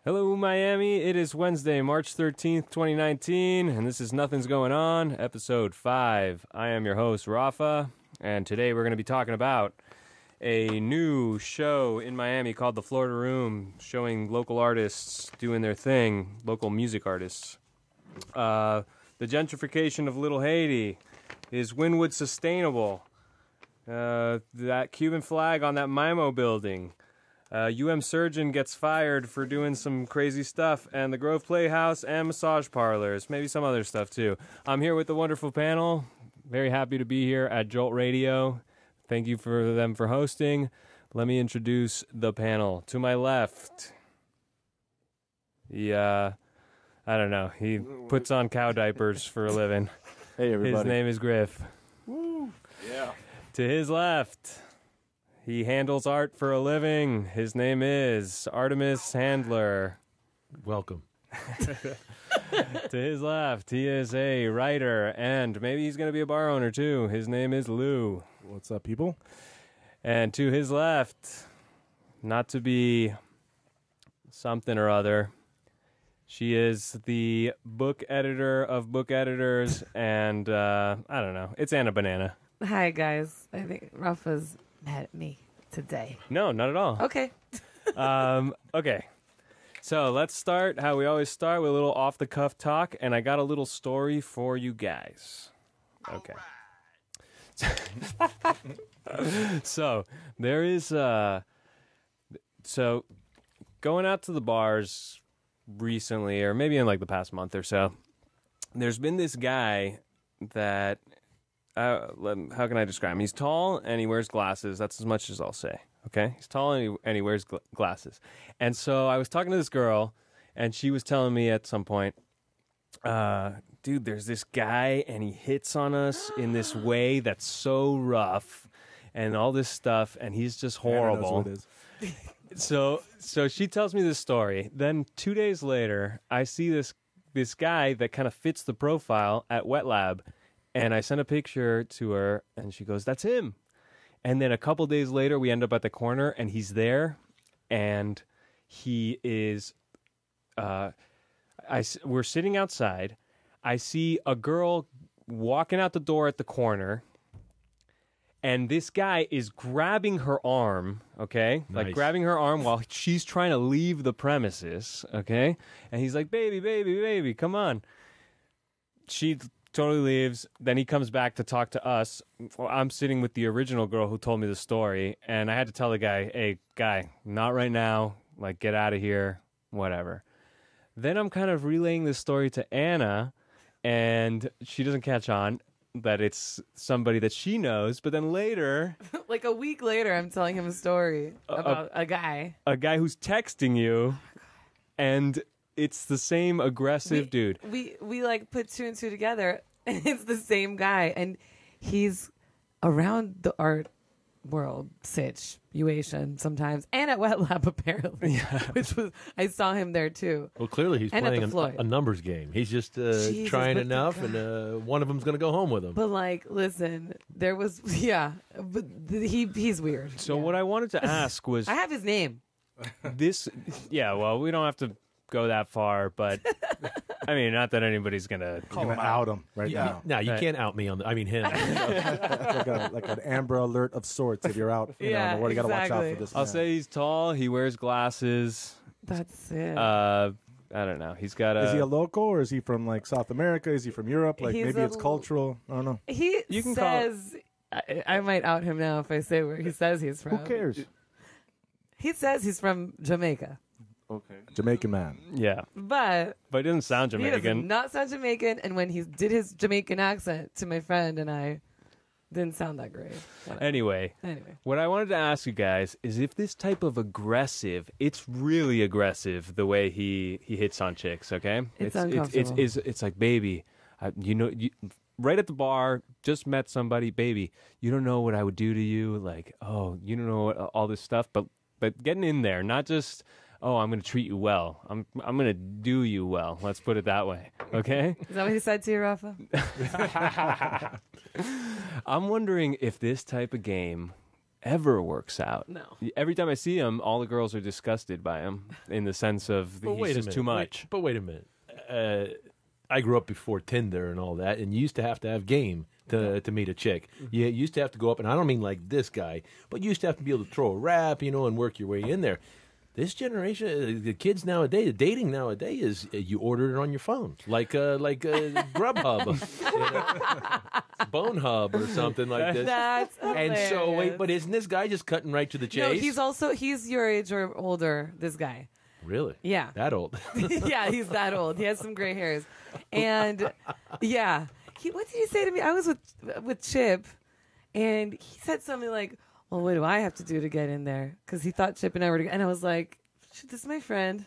Hello, Miami. It is Wednesday, March 13th, 2019, and this is Nothing's Going On, episode 5. I am your host, Rafa, and today we're going to be talking about a new show in Miami called The Florida Room, showing local artists doing their thing, local music artists. The gentrification of Little Haiti. Is Wynwood sustainable? That Cuban flag on that MIMO building. Surgeon gets fired for doing some crazy stuff, and the Grove Playhouse and massage parlors, maybe some other stuff too. I'm here with the wonderful panel. Very happy to be here at Jolt Radio. Thank you for them for hosting. Let me introduce the panel. To my left, I don't know. He puts on cow diapers for a living. Hey, everybody. His name is Griff. Woo. Yeah. To his left, he handles art for a living. His name is Artemis Handler. Welcome. To his left, he is a writer, and maybe he's going to be a bar owner too. His name is Lou. What's up, people? And to his left, not to be something or other, she is the book editor of book editors, and I don't know. It's Anna Banana. Hi, guys. I think Rafa's mad at me today. No, not at all. Okay. Okay. So let's start how we always start with a little off-the-cuff talk, and I got a little story for you guys. Okay. So there is so going out to the bars recently, or maybe in like the past month or so, there's been this guy that how can I describe him? He's tall and he wears glasses. That's as much as I'll say. Okay, he's tall and he wears glasses. And so I was talking to this girl, and she was telling me at some point, dude, there's this guy, and he hits on us in this way that's so rough, and all this stuff, and he's just horrible. Anna knows what it is. So she tells me this story. Then 2 days later, I see this guy that kind of fits the profile at Wet Lab, and I sent a picture to her, and she goes, "That's him." And then a couple days later, we end up at the corner, and he's there, and he is. We're sitting outside. I see a girl walking out the door at the corner, and this guy is grabbing her arm, okay? Nice. Like grabbing her arm while she's trying to leave the premises, okay? And he's like, baby, baby, baby, come on. She totally leaves. Then he comes back to talk to us. I'm sitting with the original girl who told me the story, and I had to tell the guy, hey, guy, not right now. Like, get out of here, whatever. Then I'm kind of relaying this story to Anna, and she doesn't catch on that it's somebody that she knows. But then later, Like a week later, I'm telling him a story about a guy. a guy who's texting you, and it's the same aggressive dude. We like put two and two together, and it's the same guy. And he's around the art world situation sometimes, and at Wet Lab apparently. Yeah. Which was, I saw him there too. Well, clearly he's And at playing the Floyd. a numbers game. He's just Jesus, trying but enough, and one of them's going to go home with him. But like, listen, there was but he's weird. So Yeah. what I wanted to ask was I have his name. this. Yeah, well, we don't have to go that far, but I mean, not that anybody's gonna. I'm gonna out him right now. No, you Right. can't out me on the. I mean him. like an Amber Alert of sorts. If you're out, you Yeah, know, where you gotta watch out exactly. for this. I'll man. say he's tall. He wears glasses. That's it. I don't know. He's got a. Is he a local, or is he from like South America? Is he from Europe? Like He's maybe a it's cultural. I don't know. He You can says, I might out him now if I say where he says he's from. Who cares? He says he's from Jamaica. Okay. Jamaican man. Yeah, But but he doesn't sound he does Jamaican. not sound Jamaican. And when he did his Jamaican accent to my friend and I, didn't sound that great. Whatever. Anyway, what I wanted to ask you guys is if this type of aggressive, it's really aggressive the way he hits on chicks. Okay, It's uncomfortable. It's like, baby, right at the bar, just met somebody, baby. You don't know what I would do to you. Like, oh, you don't know what, all this stuff, but getting in there, not just, oh, I'm going to treat you well. I'm going to do you well. Let's put it that way. Okay? Is that what he said to you, Rafa? I'm wondering if this type of game ever works out. No. Every time I see him, all the girls are disgusted by him in the sense of But he's just too much. Wait a minute. I grew up before Tinder and all that, and you used to have game to meet a chick. You used to have to go up, and I don't mean like this guy, but you used to have to be able to throw a rap, and work your way in there. This generation, the kids nowadays, the dating nowadays is you order it on your phone, like Grubhub, Bone Hub, or something like this. That's hilarious. And so, wait, but isn't this guy just cutting right to the chase? No, he's your age or older, this guy. Really? Yeah. That old? Yeah, he's that old. He has some gray hairs. And, yeah. What did he say to me? I was with Chip, and he said something like, well, what do I have to do to get in there? Because he thought Chip and I were together. And I was like, this is my friend.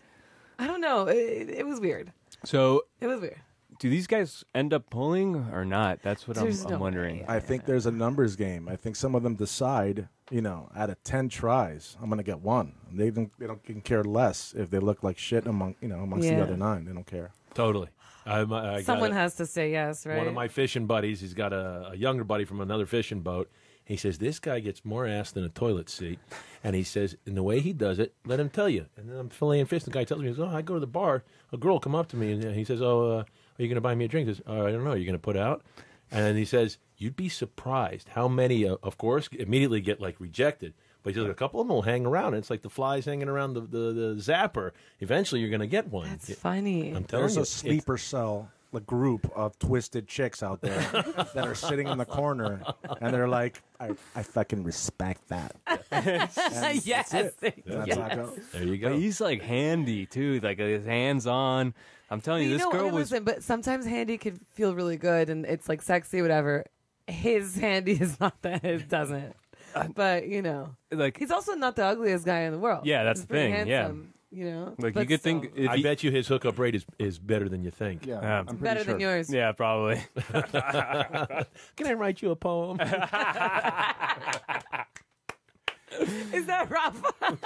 I don't know. It was weird. So It was weird. do these guys end up pulling or not? That's what There's I'm no wondering. way. I think there's a numbers game. I think some of them decide, out of 10 tries, I'm going to get one. They don't care less if they look like shit amongst the Yeah. other 9. They don't care. Totally. I Someone got has to say yes, right? one of my fishing buddies. He's got a younger buddy from another fishing boat. He says, this guy gets more ass than a toilet seat. And he says, in the way he does it, let him tell you. And then I'm filleting fish. The guy tells me, he says, I go to the bar. A girl will come up to me, and he says, are you going to buy me a drink? He says, I don't know. Are you going to put out? And then he says, you'd be surprised how many, of course, immediately get, rejected. But he says, a couple of them will hang around. And it's like the flies hanging around the zapper. Eventually, you're going to get one. That's funny. I'm telling There's you. a sleeper cell, a group of twisted chicks out there that are sitting in the corner, and they're like, I fucking respect that. And yes. That's it. Yes. That's how it goes. There you But go. he's handy too, his hands on. I'm telling you, But this girl what? was. Listen, but sometimes handy can feel really good and it's sexy, whatever. His handy is not that. It doesn't. But he's also not the ugliest guy in the world. Yeah, that's He's the pretty thing, yeah. handsome, you but could still. think. If I he- bet you his hookup rate is better than you think. Yeah, I'm pretty better sure. than yours. Yeah, probably. Can I write you a poem? Is that Rafa?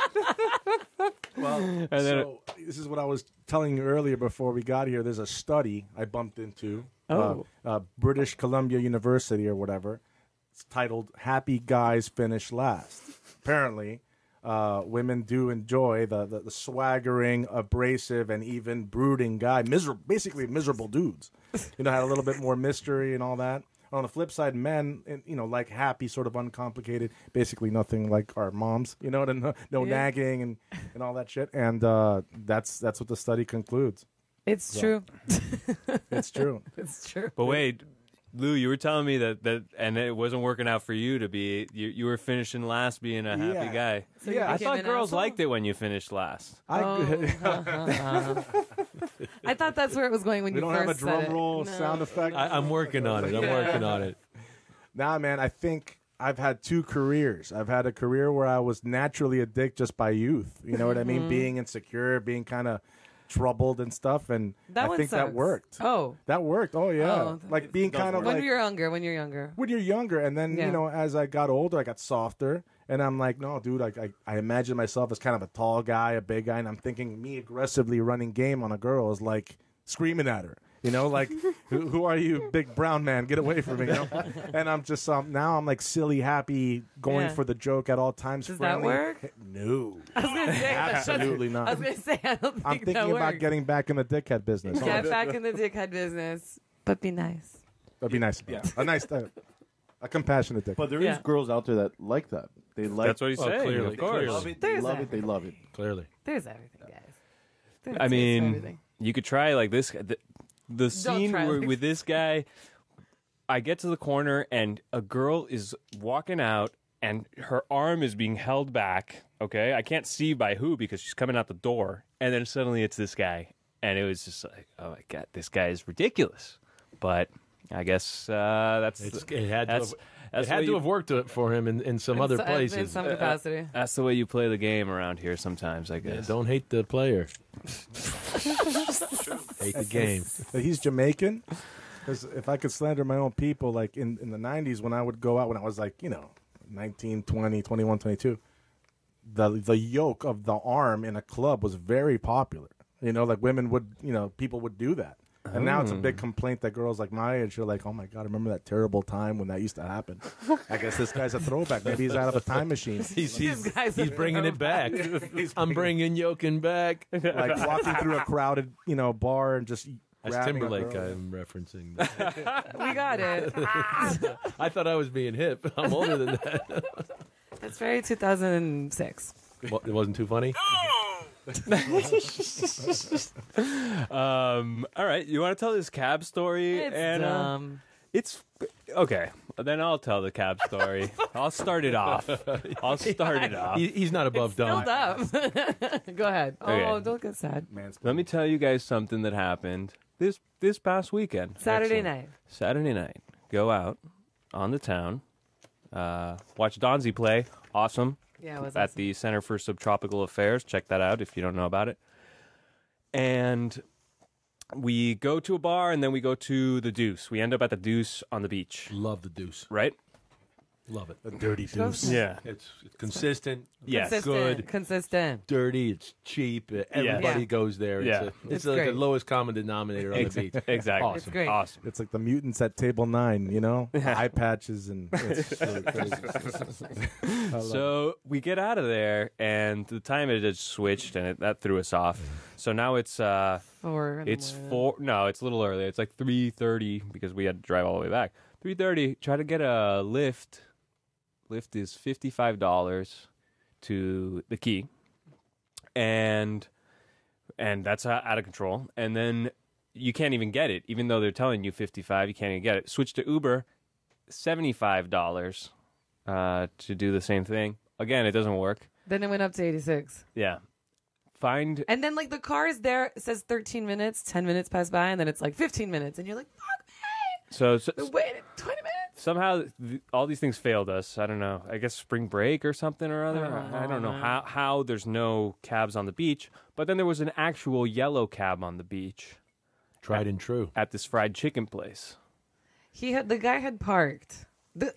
Well, then- so this is what I was telling you earlier before we got here. There's a study I bumped into. Oh. British Columbia University or whatever. It's titled "Happy Guys Finish Last." Apparently, women do enjoy the swaggering, abrasive, and even brooding guy. Basically miserable dudes. Had a little bit more mystery and all that. On the flip side, men, like happy, sort of uncomplicated, basically nothing like our moms, no nagging and all that shit. And that's what the study concludes. It's true. It's true. It's true. But wait, Lou, you were telling me that and it wasn't working out for you to be. You were finishing last, being a happy Yeah. guy. So you Yeah, I became thought an girls asshole? liked it when you finished last. I thought that's where it was going when We you don't have a first said drum it. roll No. sound effect. I'm working on it. I'm working on it. Nah, man, I think I've had 2 careers. I've had a career where I was naturally a dick just by youth. You know what I mean? Being insecure, being kind of troubled and stuff. And That I one think that sucks. worked. Oh. That worked. Oh, yeah. Oh, like being kind of When like you're younger. When you're younger. when you're younger. And then, Yeah. as I got older, I got softer. And I'm like, no, dude, I imagine myself as kind of a tall guy, a big guy. And I'm thinking me aggressively running game on a girl is like screaming at her. Like, who are you, big brown man? Get away from me. And I'm just now I'm like silly, happy, going Yeah. for the joke at all times. Does that friendly. work? No, I was gonna say absolutely I not. was gonna say I don't think I'm that thinking about works. getting back in the dickhead business. Get back in the dickhead business, but be nice. That'd be nice. Yeah. A compassionate dick. But there is Yeah. girls out there that like that. They like. That's what he's Well, saying. clearly, Of course. They love it. They There's love that. it. They love it. Clearly. There's everything, guys. There's I taste for mean, everything. you could try like this. The scene try like with this guy, I get to the corner and a girl is walking out and her arm is being held back. Okay, I can't see by who because she's coming out the door, and then suddenly it's this guy, and it was just like, oh my god, this guy is ridiculous. But I guess that's It had to that's- have, that's it had what to you- have worked for him in some other In places. some capacity. that's the way you play the game around here. Sometimes I Yeah, guess. don't hate the player. Hate the game. That he's Jamaican. Because if I could slander my own people, like in the 90s when I would go out, when I was like, 19, 20, 21, 22, the yoke of the arm in a club was very popular. Like women would, people would do that. And now it's a big complaint that girls like my age are like, oh my God, I remember that terrible time when that used to happen. I guess this guy's a throwback. Maybe he's out of a time machine. He's bringing it back. I'm bringing yoking back. Like walking through a crowded, bar and just That's grabbing a Timberlake girl. I'm referencing. We got it. I thought I was being hip. I'm older than that. That's very 2006. Well, it wasn't too funny? All right, you want to tell this cab story? It's Anna? dumb. It's okay. Then I'll tell the cab story. I'll start it off. He's not above dumb. Filled up. Go ahead. Okay. Oh, don't get sad. Let me tell you guys something that happened this past weekend. Saturday night. Saturday night. Go out on the town. Watch Donzi play. Awesome. Yeah, it was At awesome. the Center for Subtropical Affairs. Check that out if you don't know about it. And we go to a bar and then we go to the Deuce. We end up at the Deuce on the beach, Love the deuce. right? Love it. The dirty deuce. Yeah. It's consistent. Yes. Good. Consistent. Dirty. It's cheap. Everybody Yeah. goes there. Yeah. It's It's like the great. lowest common denominator on the beach. Exactly. Awesome. It's great. Awesome. It's like the mutants at table 9, eye patches and it's really crazy. I love So we get out of there, and the time had just switched, and that threw us off. So now it's 4 in the it's morning. 4. No, it's a little early. It's like 3:30 because we had to drive all the way back. 3:30. Try to get a lift. Lift is $55 to the Key, and that's out of control. And then you can't even get it, even though they're telling you 55. You can't even get it. Switch to Uber, $75 to do the same thing. Again, it doesn't work. Then it went up to 86. Yeah, find And then, like, the car is there. It says 13 minutes. 10 minutes pass by, and then it's like 15 minutes. And you're like, fuck me. so We waited 20 minutes. somehow all these things failed us. I don't know. I guess spring break or something or other. I don't know how there's no cabs on the beach. But then there was an actual yellow cab on the beach Tried and true. at this fried chicken place. The guy had parked.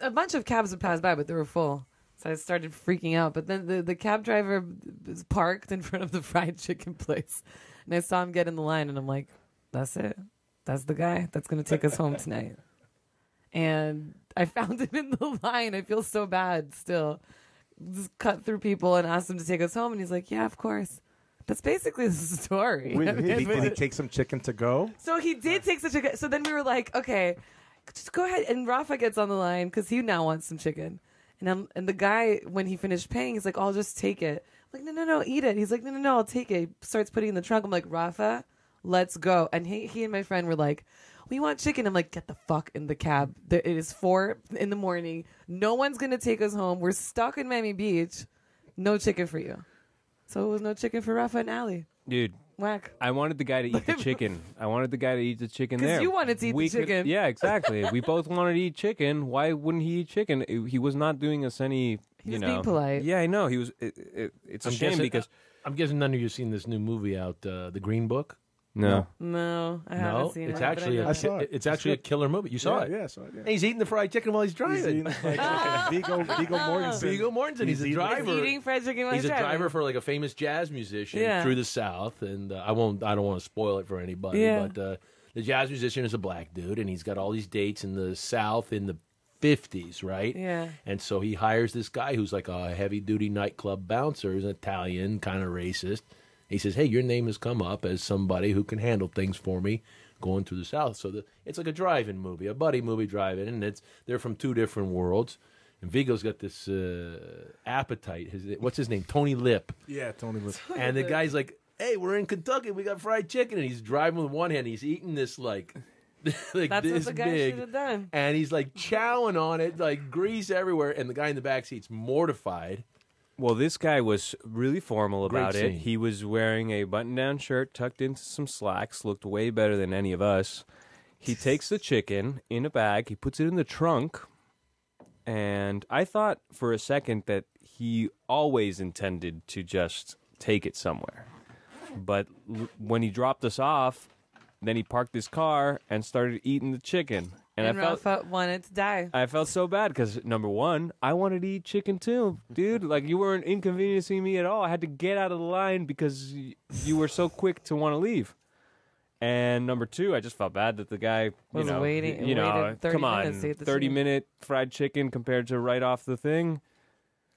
A bunch of cabs would pass by, but they were full. So I started freaking out. But then the cab driver was parked in front of the fried chicken place. And I saw him get in the line, and I'm like, that's it. That's the guy that's going to take us home tonight. And I found him in the line. I feel so bad still. Just cut through people and asked him to take us home. And he's like, yeah, of course. That's basically the story. Wait, I mean, did he take some chicken to go? so he did take some chicken. So then we were like, okay, just go ahead. And Rafa gets on the line because he now wants some chicken. And the guy, when he finished paying, he's like, I'll just take it. I'm like, no, eat it. He's like, no, I'll take it. He starts putting it in the trunk. I'm like, Rafa, let's go. And he and my friend were like, we want chicken. I'm like, get the fuck in the cab. It is 4 a.m. No one's going to take us home. We're stuck in Miami Beach. No chicken for you. So it was no chicken for Rafa and Allie. Dude, Whack. I wanted the guy to eat the chicken. I wanted the guy to eat the chicken 'Cause there. you wanted to eat the chicken. Yeah, exactly. We both wanted to eat chicken. Why wouldn't he eat chicken? He was not doing us any, He was being polite. Yeah, I know. He was. It's a shame because I'm guessing none of you have seen this new movie out, The Green Book. no. No, I haven't No, seen it's it. but actually know I saw it. it's actually a killer movie. You saw it. Yeah, saw it. Yeah. And he's eating the fried chicken while he's driving. He's eating like Vigo Mortensen. Viggo Mortensen. He's a eating- driver. He's eating fried chicken while He's a driving. driver for like a famous jazz musician Yeah. through the South, and I don't want to spoil it for anybody. Yeah. But the jazz musician is a black dude, and he's got all these dates in the South in the 50s, right? Yeah. And so he hires this guy who's like a heavy duty nightclub bouncer, who's Italian, kind of racist. He says, "Hey, your name has come up as somebody who can handle things for me." Going through the South, so it's like a drive-in movie, a buddy movie drive-in, and they're from two different worlds. And Vigo's got this appetite. What's his name? Tony Lip. Yeah, Tony was. And the guy's like, "Hey, we're in Kentucky. We got fried chicken." And he's driving with one hand. He's eating this like That's what this the guy big, should have done. and he's like chowing on it, like grease everywhere. And the guy in the back seat's mortified. Well, this guy was really formal Great about it. scene. He was wearing a button-down shirt tucked into some slacks, looked way better than any of us. He takes the chicken in a bag, he puts it in the trunk, and I thought for a second that he always intended to just take it somewhere. But when he dropped us off, then he parked his car and started eating the chicken. And I felt Rafa wanted to die. I felt so bad because, number one, I wanted to eat chicken too, dude. Like, you weren't inconveniencing me at all. I had to get out of the line because you were so quick to want to leave. And number two, I just felt bad that the guy Was waiting- You know, waited 30 come minutes on, to eat the 30-minute fried chicken compared to right off the thing.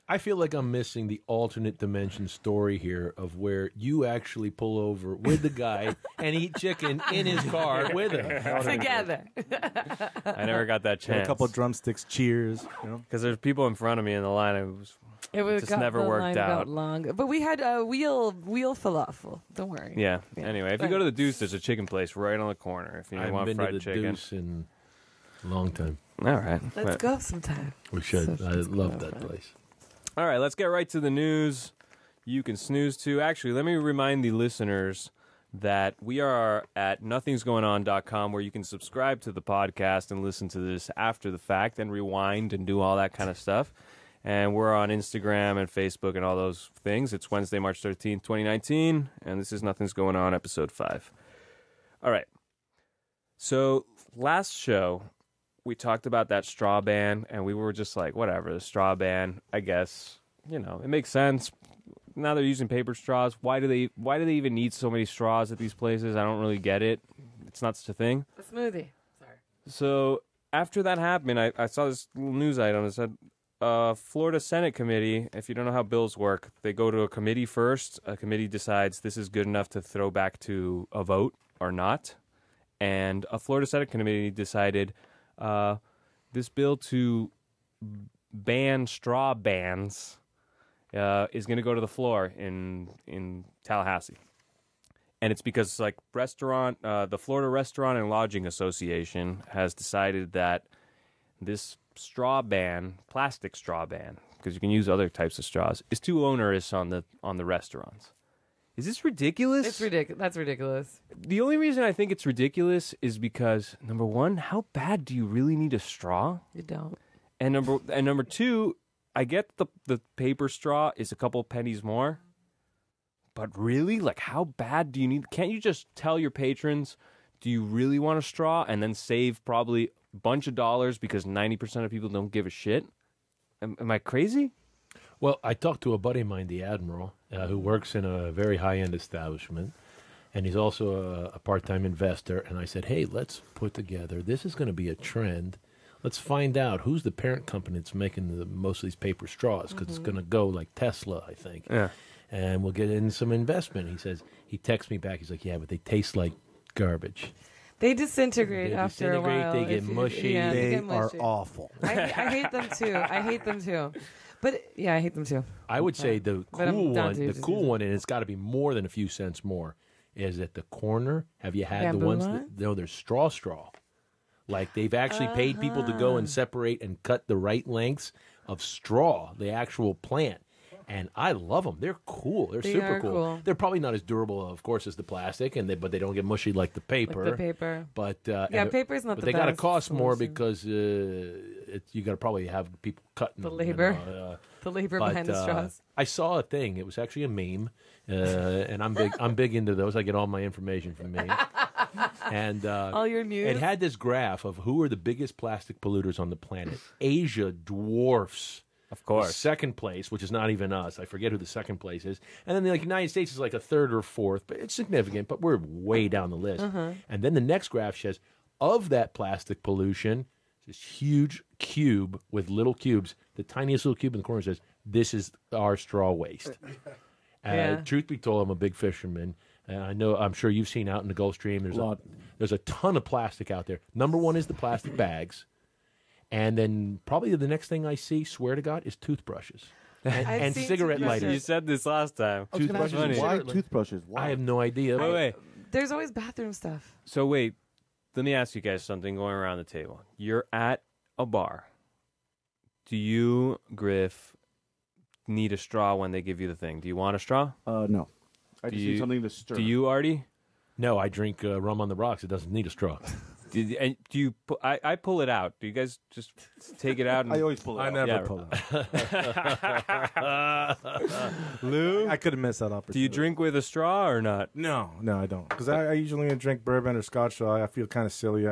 I feel like I'm missing the alternate dimension story here of where you actually pull over with the guy and eat chicken in his car with him. Together. I never got that Get a chance couple drumsticks, cheers. You know? because there's people in front of me in the line. It was just never worked line out. got long, but we had a wheel falafel. Don't worry. Yeah. Yeah. Anyway, if you go to the Deuce, there's a chicken place right on the corner. If you I've want been fried to the chicken. Deuce in a long time. All right. Let's But- go sometime. We should. So I let's love go. that place. All right, let's get right to the news. You can snooze to. Actually, let me remind the listeners that we are at nothingsgoingon.com where you can subscribe to the podcast and listen to this after the fact and rewind and do all that kind of stuff. And we're on Instagram and Facebook and all those things. It's Wednesday, March 13th, 2019, and this is Nothing's Going On, episode 5. All right. So last show, we talked about that straw ban, and we were just like, whatever, the straw ban, I guess, you know, it makes sense. Now they're using paper straws. Why do they even need so many straws at these places? I don't really get it. It's not such a thing. A smoothie. Sorry. So after that happened, I saw this little news item that said, Florida Senate committee, if you don't know how bills work, they go to a committee first. A committee decides this is good enough to throw back to a vote or not. And a Florida Senate committee decided this bill to ban straw bans is going to go to the floor in Tallahassee. And it's because like the Florida Restaurant and Lodging Association has decided that this straw ban, plastic straw ban, because you can use other types of straws, is too onerous on the restaurants. Is this ridiculous? It's ridiculous. That's ridiculous. The only reason I think it's ridiculous is because, number one, how bad do you really need a straw? You don't. And number two, I get the paper straw is a couple pennies more, but really, like, how bad do you need? Can't you just tell your patrons, do you really want a straw, and then save probably a bunch of dollars because 90% of people don't give a shit? Am I crazy? Well, I talked to a buddy of mine, the Admiral, who works in a very high-end establishment, and he's also a part-time investor. And I said, hey, let's put together, this is going to be a trend. Let's find out who's the parent company that's making most of these paper straws, because it's going to go like Tesla, I think. Yeah. And we'll get in some investment. He texts me back. He's like, yeah, but they taste like garbage. They disintegrate They after a disintegrate, while. they get if you- mushy. yeah, They get are mushy. awful. I hate them too. I hate them too. But yeah, I hate them too. I would say the But I'm cool down one, to the just cool use it. one, and it's got to be more than a few cents more, is at the corner. Have you had Bamboo the ones one? that, no, they're straw. Like they've actually paid people to go and separate and cut the right lengths of straw, the actual plant. And I love them. They're cool. They're They super are cool. cool. They're probably not as durable, of course, as the plastic, but they don't get mushy like the paper. Like the paper. But Yeah, paper's not but the they got to best cost more solution. because you got to probably have people cutting The them, labor. The labor but, behind the straws. I saw a thing. It was actually a meme, and I'm big into those. I get all my information from memes. And All your news. it had this graph of who are the biggest plastic polluters on the planet. Asia dwarfs. Of The course. second place, which is not even us. I forget who the second place is. And then the United States is like a third or fourth, but it's significant, but we're way down the list. And then the next graph says, of that plastic pollution, this huge cube with little cubes, the tiniest little cube in the corner says, this is our straw waste. Yeah. Truth be told, I'm a big fisherman. And I'm sure you've seen out in the Gulf Stream, there's a ton of plastic out there. Number one is the plastic bags. And then probably the next thing I see, swear to God, is toothbrushes and seen cigarette toothbrushes. You lighters. said this last time. I was gonna ask you, Toothbrushes. why Funny. toothbrushes? Why? I have no idea. Wait. There's always bathroom stuff. So wait, let me ask you guys something going around the table. You're at a bar. Do you, Griff, need a straw when they give you the thing? Do you want a straw? No. I Do just you- need something to stir. Do you, Artie? No, I drink rum on the rocks. It doesn't need a straw. And do you? I pull it out. Do you guys just take it out? And, I always pull it I out. never Yeah. pull it. Lou, I could have missed that do opportunity. you drink with a straw or not? No, I don't. Because I usually drink bourbon or scotch, so I feel kind of silly.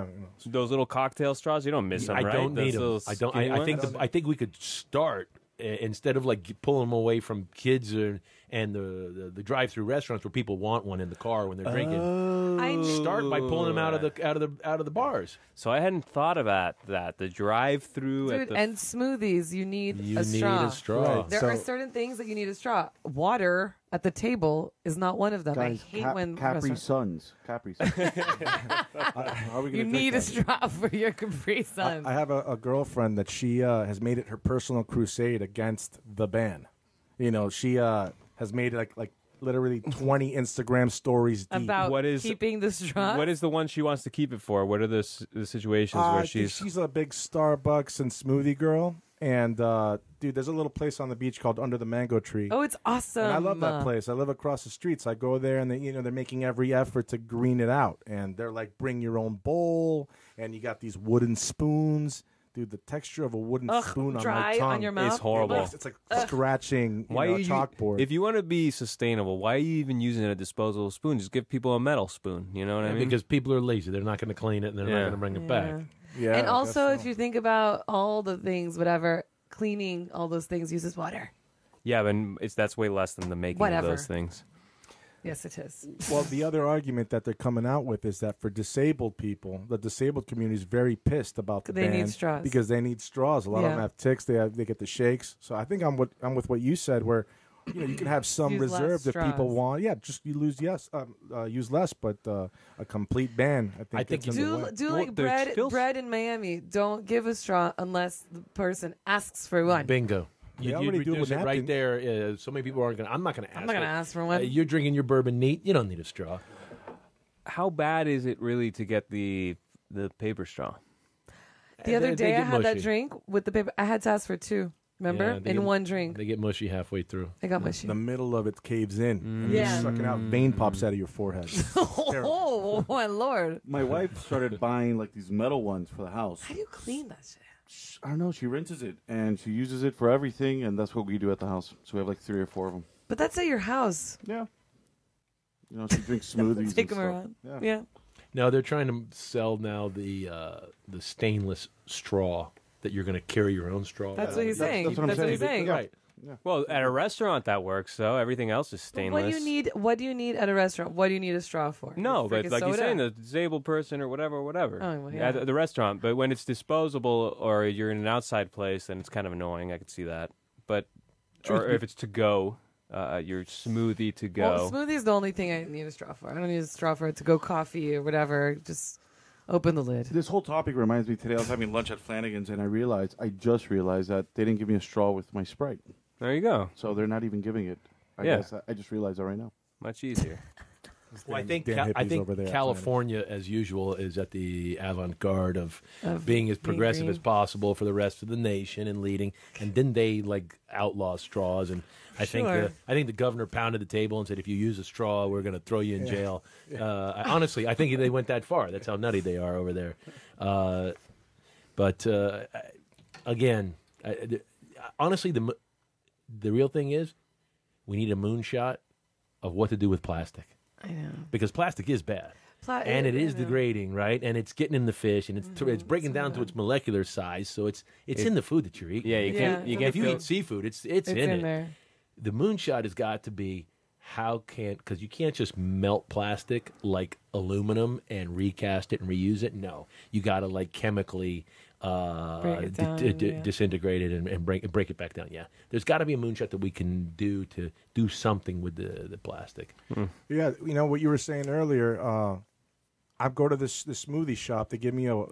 Those little cocktail straws, you don't miss them, I right? don't Those need them. little I don't. skinny I think. ones? I think we could start instead of like pulling them away from kids and the drive-through restaurants where people want one in the car when they're drinking. start by pulling them out of the bars. So I hadn't thought about that. The drive-through at Dude, the and smoothies, you need You a need straw. a straw. Right. There So- are certain things that you need a straw. Water at the table is not one of them. Guys, I hate when Capri restaurants- Suns. Capri Suns. How are we gonna you drink need a that? straw for your Capri Sun. I have a girlfriend that she has made it her personal crusade against the ban. You know, she has made it like literally 20 Instagram stories deep. About What is- keeping the straw. What is the one she wants to keep it for? What are the situations I where think she's a big Starbucks and smoothie girl. And dude, there's a little place on the beach called Under the Mango Tree. Oh, it's awesome. And I love that place. I live across the street, so I go there, and they're making every effort to green it out. And they're like, bring your own bowl, and you got these wooden spoons. Dude, the texture of a wooden spoon on dry my tongue on your mouth. It's horrible. It's like scratching Why a are you, chalkboard. if you want to be sustainable, why are you even using a disposable spoon? Just give people a metal spoon. You know what I mean? Because people are lazy. They're not going to clean it, and they're not Yeah. going to bring it back. yeah, And I also, guess if you think about all the things, whatever, cleaning all those things uses water. yeah, but that's way less than the making Whatever. of those things. Yes, it is. Well, the other argument that they're coming out with is that for disabled people, the disabled community is very pissed about the They ban need straws. because they need straws. A lot of Yeah. them have ticks. They get the shakes. So I think I'm with what you said, where you can have some Use less reserved if people straws. want. Yeah, just you use less, but a complete ban. I think think gets you in the way. Do Well, like there's still- bread in Miami. Don't give a straw unless the person asks for one. Bingo. They You already do it reduce with it right napkins. there. So many people aren't going to. I'm not going to ask. I'm not gonna for it. ask for one. You're drinking your bourbon neat. You don't need a straw. How bad is it really to get the paper straw? The other They day I get had that mushy. drink with the paper. I had to ask for two. Remember? Yeah, they in get- one drink. They get mushy halfway through. I got mushy. The middle of it caves in, and Yeah. you're sucking out vein pops out of your forehead. Oh, my lord. My wife started buying like these metal ones for the house. How do you clean that shit? I don't know. She rinses it and she uses it for everything, and that's what we do at the house. So we have like 3 or 4 of them. But that's at your house. Yeah. You know, she drinks smoothies. Take and them stuff. around. Yeah. Yeah. No, they're trying to sell now the stainless straw that you're going to carry your own straw. That's what he's saying. That's what I'm That's what he's saying. saying. Right. Well, at a restaurant that works, though. Everything else is But stainless. What do you need at a restaurant? What do you need a straw for? No, but Freaking like you're soda? saying, the disabled person or whatever. Oh, well, yeah. At the restaurant. But when it's disposable or you're in an outside place, then it's kind of annoying. I could see that. But or if it's to go, your smoothie to go. Well, smoothie is the only thing I need a straw for. I don't need a straw for it to go coffee or whatever. Just open the lid. This whole topic reminds me today I was having lunch at Flanagan's and I just realized that they didn't give me a straw with my Sprite. There you go. So they're not even giving it. Yeah. I just realized that right now. Much easier. Well, I think damn I hippies think over there at California, as usual, is at the avant-garde of Of being as being progressive green. as possible for the rest of the nation and leading. And didn't they like outlaw straws? And I think Sure. the governor pounded the table and said, "If you use a straw, we're going to throw you in jail." Honestly, I think they went that far. That's how nutty they are over there. But again, honestly, the real thing is we need a moonshot of what to do with plastic. I know. Because plastic is bad. And it is degrading, right? And it's getting in the fish, and it's breaking down to its molecular size, so it's in the food that you're eating. Yeah, you can't. Yeah, You it's can't If you feel, eat seafood, it's It's in in it. there. The moonshot has got to be because you can't just melt plastic like aluminum and recast it and reuse it. No, you got to like chemically Break it down, yeah. disintegrate it and break it back down. Yeah, there's got to be a moonshot that we can do to do something with the plastic. Yeah, you know what you were saying earlier. I go to this smoothie shop. They give me a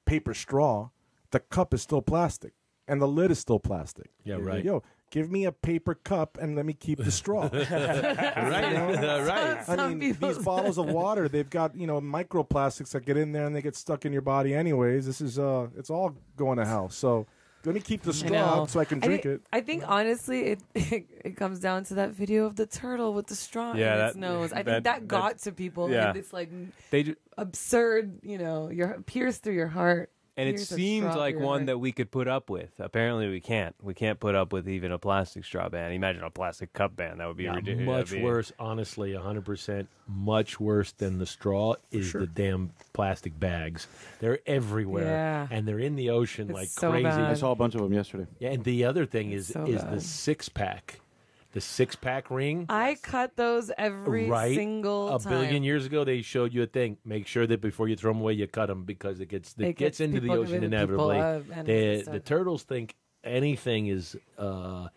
paper straw. The cup is still plastic, and the lid is still plastic. Yeah, right. Yo, give me a paper cup and let me keep the straw. Right, right. I Some mean, people these bottles of water, they've got microplastics that get in there and they get stuck in your body. Anyways, this is it's all going to hell. So let me keep the I straw know. so I can drink it. I think honestly, it comes down to that video of the turtle with the straw Yeah, in its that- nose. I that- think that got to people. yeah. And it's like they ju- absurd. You're pierced through your heart. and it Here's a seems straw like for your one heart. that we could put up with. Apparently, we can't. We can't put up with even a plastic straw ban. Imagine a plastic cup ban. That would be ridiculous. Much worse, honestly, 100%. Much worse than the straw is the damn plastic bags. They're everywhere, Yeah. and they're in the ocean It's like so crazy. bad. I saw a bunch of them yesterday. Yeah, and the other thing It's is so the bad. 6-pack The 6-pack ring. I cut those every single A time. billion years ago, they showed you a thing. Make sure that before you throw them away, you cut them because it gets into the ocean inevitably. The turtles think anything is a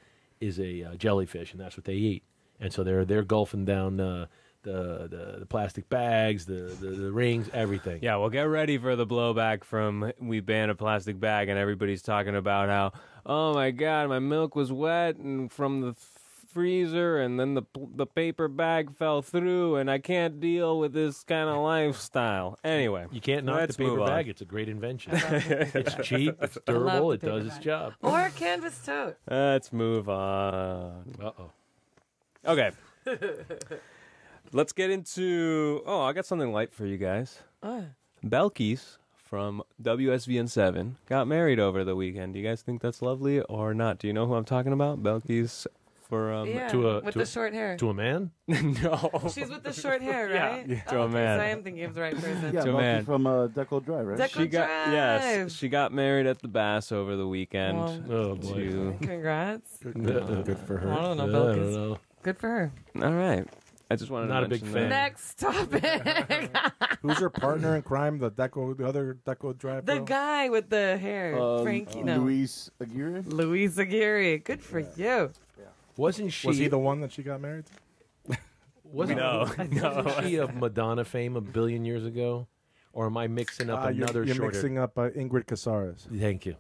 jellyfish, and that's what they eat. And so they're gulfing down the plastic bags, the rings, everything. Yeah, well, get ready for the blowback from we banned a plastic bag, and everybody's talking about how, oh my God, my milk was wet and from the freezer, and then the paper bag fell through, and I can't deal with this kind of lifestyle. Anyway, You can't knock the paper bag. It's a great invention. It's cheap. It's durable. It does its job. Or a canvas tote. Let's move on. Uh-oh. Okay. Let's get into... Oh, I got something light for you guys. Belkis from WSVN7 got married over the weekend. Do you guys think that's lovely or not? Do you know who I'm talking about? Belkis for... with the short hair. To a man? No. She's with the short hair, right? Yeah, to a man. So I am thinking of the right person. Yeah, To a Bucky man. from Deco Drive, right? Deco Drive. Yes, she got married at the Bass over the weekend. Well, Oh, boy. Congrats. Good for her. I don't know, I Belkis. don't know. Good for her. All right. I just wanted Not to a big mention fan. that. Next topic. Who's her partner in crime? The other Deco Drive. The girl? guy with the hair. Frankie. No. Luis Aguirre. Luis Aguirre. Good for you. Wasn't she... Was he the one that she got married to? Wasn't No. she of Madonna fame a billion years ago? Or am I mixing up another You're shorter... mixing up Ingrid Casares. Thank you.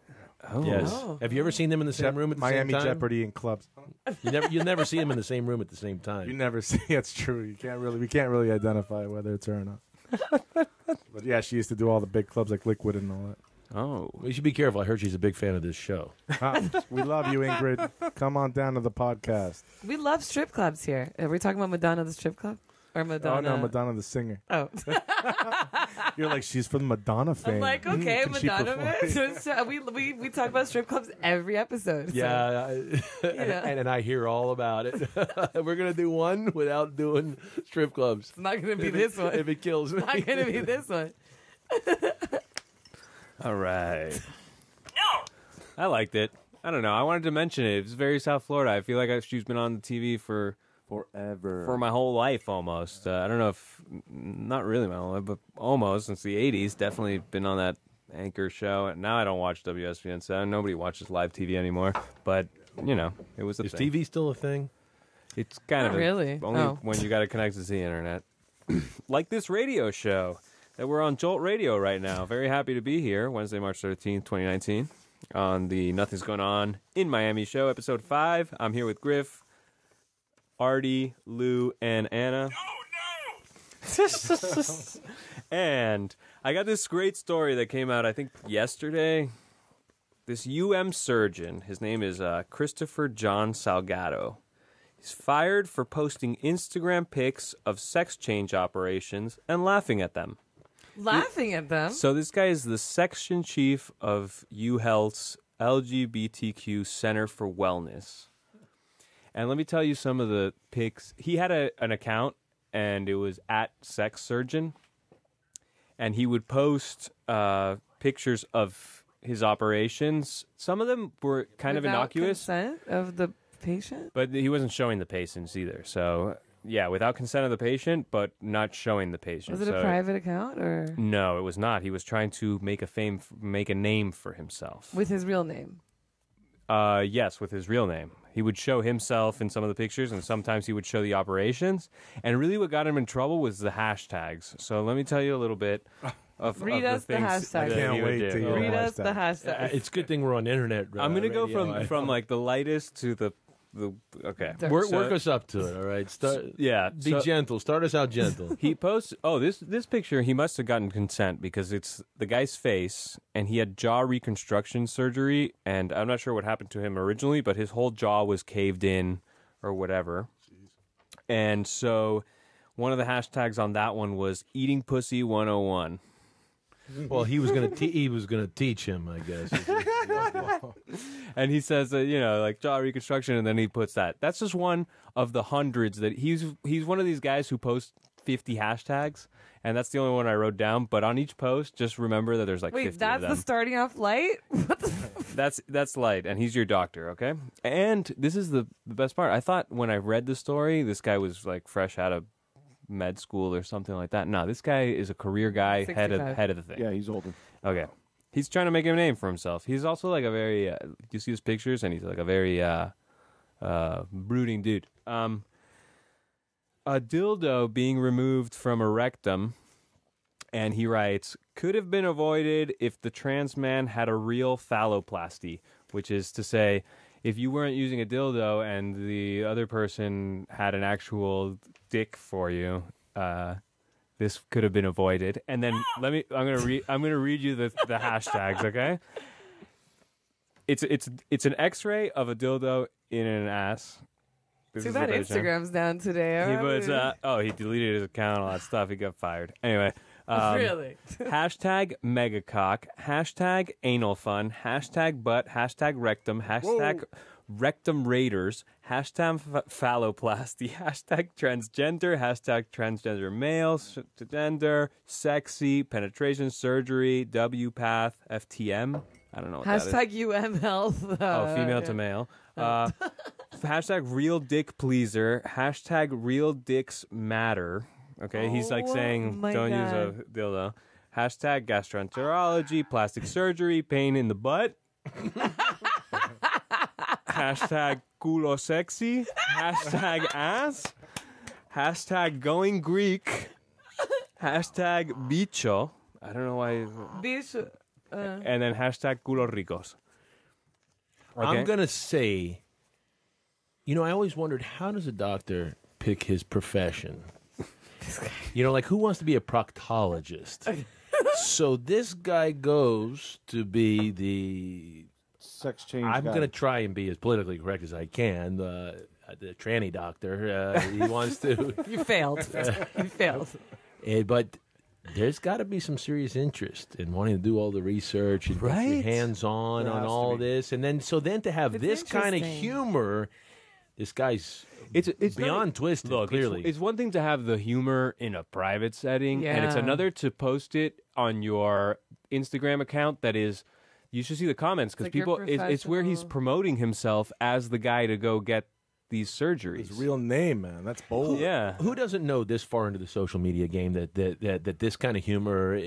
Oh. Yes. Oh. Have you ever seen them in the same room at the Miami same time? Jeopardy and clubs. You never see them in the same room at the same You time. never see. That's true. We can't really identify whether it's her or not. But yeah, she used to do all the big clubs like Liquid and all that. Oh. We should be careful. I heard she's a big fan of this show. We love you, Ingrid. Come on down to the podcast. We love strip clubs here. Are we talking about Madonna the strip club? Or Madonna? Oh no, Madonna the singer. Oh. You're like, she's from Madonna fame. I'm like, okay, Can she Madonna. perform? So we talk about strip clubs every episode. So. Yeah, and I hear all about it. We're gonna do one without doing strip clubs. It's not going to be this one. If it kills me. It's not going to be this one. All right. No. I liked it. I don't know. I wanted to mention it. It's very South Florida. I feel like she's been on the TV for my whole life almost. I don't know if not really my whole life, but almost since the 80s. Definitely been on that anchor show. And now I don't watch WSVN 7. Nobody watches live TV anymore. But you know, it was a Is thing. TV still a thing? It's kind Not of really. only when you got to connect to the internet. Like this radio show that we're on Jolt Radio right now. Very happy to be here, Wednesday, March 13th, 2019, on the Nothing's Going On in Miami show, episode 5. I'm here with Griff, Artie, Lou, and Anna. Oh, no! And I got this great story that came out, I think, yesterday. This surgeon, his name is Christopher John Salgado. He's fired for posting Instagram pics of sex change operations and laughing at them. Laughing at them? So this guy is the section chief of UHealth's LGBTQ Center for Wellness. And let me tell you some of the pics. He had an account, and it was @sexsurgeon. And he would post pictures of his operations. Some of them were kind of Without innocuous. Consent of the patient? But he wasn't showing the patients either. So, yeah, without consent of the patient, but not showing the patient. Was it a private account or No, it was not. He was trying to make a name for himself. with his real name? Yes, with his real name. He would show himself in some of the pictures, and sometimes he would show the operations. And really what got him in trouble was the hashtags. So let me tell you a little bit of Read the us the things hashtag. that Can't he would wait do. to hear Read the us the hashtag. It's a good thing we're on internet. I'm going to go radio. from like the lightest to the okay. Work So- us up to it, all right? Yeah. Be so- gentle. Start us out gentle. He posts. Oh, this picture. He must have gotten consent because it's the guy's face, and he had jaw reconstruction surgery. And I'm not sure what happened to him originally, but his whole jaw was caved in, or whatever. And so, one of the hashtags on that one was "eating pussy 101." Well, he was going to teach him, I guess. And he says that, like jaw reconstruction, and then he puts that. That's just one of the hundreds that he's one of these guys who posts 50 hashtags, and that's the only one I wrote down. But on each post, just remember that there's like Wait, 50 that's of the them. starting off light? What the That's light, and he's your doctor, okay? And this is the best part. I thought when I read the story, this guy was like fresh out of med school or something like that. No, this guy is a career guy, head 65. of the thing. Yeah, he's older. Okay. He's trying to make a name for himself. He's also like a very, you see his pictures, and he's like a very brooding dude. A dildo being removed from a rectum, and he writes, could have been avoided if the trans man had a real phalloplasty, which is to say, if you weren't using a dildo and the other person had an actual dick for you, this could have been avoided. And then I'm gonna read you the hashtags, okay? It's an X-ray of a dildo in an ass. This Too is bad the picture. Instagram's down today. He puts, he deleted his account, all that stuff. He got fired. Anyway. Really? Hashtag megacock, hashtag anal fun, hashtag butt, hashtag rectum, hashtag rectum raiders, hashtag phalloplasty, hashtag transgender, hashtag transgender male, gender, sexy, penetration surgery, W path, FTM. I don't know what that is. Hashtag UM health. Female to male. Hashtag real dick pleaser. Hashtag real dicks matter. Okay, he's like saying my don't use a God. dildo. Hashtag gastroenterology, plastic surgery, pain in the butt. Hashtag culo sexy. Hashtag ass. Hashtag going Greek. Hashtag bicho. I don't know why. Bitch. And then hashtag culo ricos. Okay. I'm going to say, I always wondered, how does a doctor pick his profession? Like, who wants to be a proctologist? So this guy goes to be the... Sex change. I'm guy. going to try and be as politically correct as I can. The tranny doctor. He wants to... You failed. You failed. But there's got to be some serious interest in wanting to do all the research and get your Right? hands-on There on has to all be. this. And then to have It's this kind of interesting. humor, this guy's It's beyond not, twisted, Look, clearly. it's one thing to have the humor in a private setting, and it's Yeah. another to post it on your Instagram account. That is, you should see the comments because Like you're people. It's where he's professional. promoting himself as the guy to go get these surgeries. His real name, man. That's bold. Yeah. Who doesn't know this far into the social media game that this kind of humor,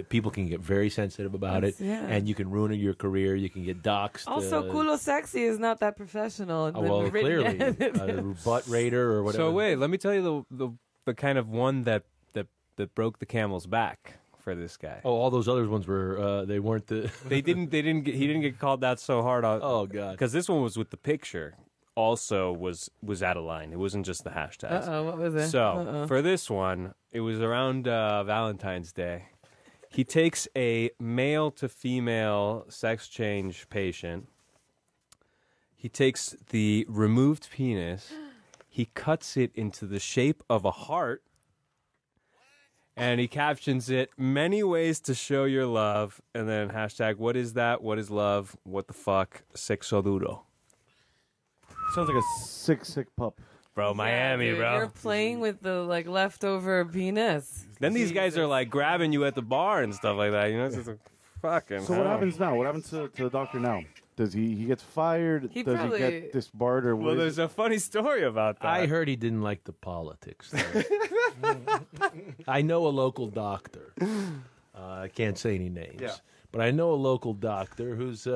people can get very sensitive about it, Yeah. and you can ruin your career. You can get doxxed. Also, culo sexy is not that professional. And Well, then written- clearly, butt raider or whatever. So wait, let me tell you the kind of one that broke the camel's back for this guy. Oh, all those other ones were they weren't the. He didn't get called out so hard on. Oh God. Because this one was with the picture. Also was out of line. It wasn't just the hashtags. What was it? So for this one, it was around Valentine's Day. He takes a male to female sex change patient. He takes the removed penis. He cuts it into the shape of a heart. And he captions it, many ways to show your love. And then hashtag, what is that? What is love? What the fuck? Sexo duro. Sounds like a sick pup. Bro, Miami, Dude, bro. You're playing with the leftover penis. Then these guys are like grabbing you at the bar and stuff like that. It's just like, fucking So what hell. happens now? What happens to the doctor now? Does he gets fired? He Does probably- he get disbarred or Well, what? there's a funny story about that. I heard he didn't like the politics. I know a local doctor. I can't say any names, Yeah. but I know a local doctor who's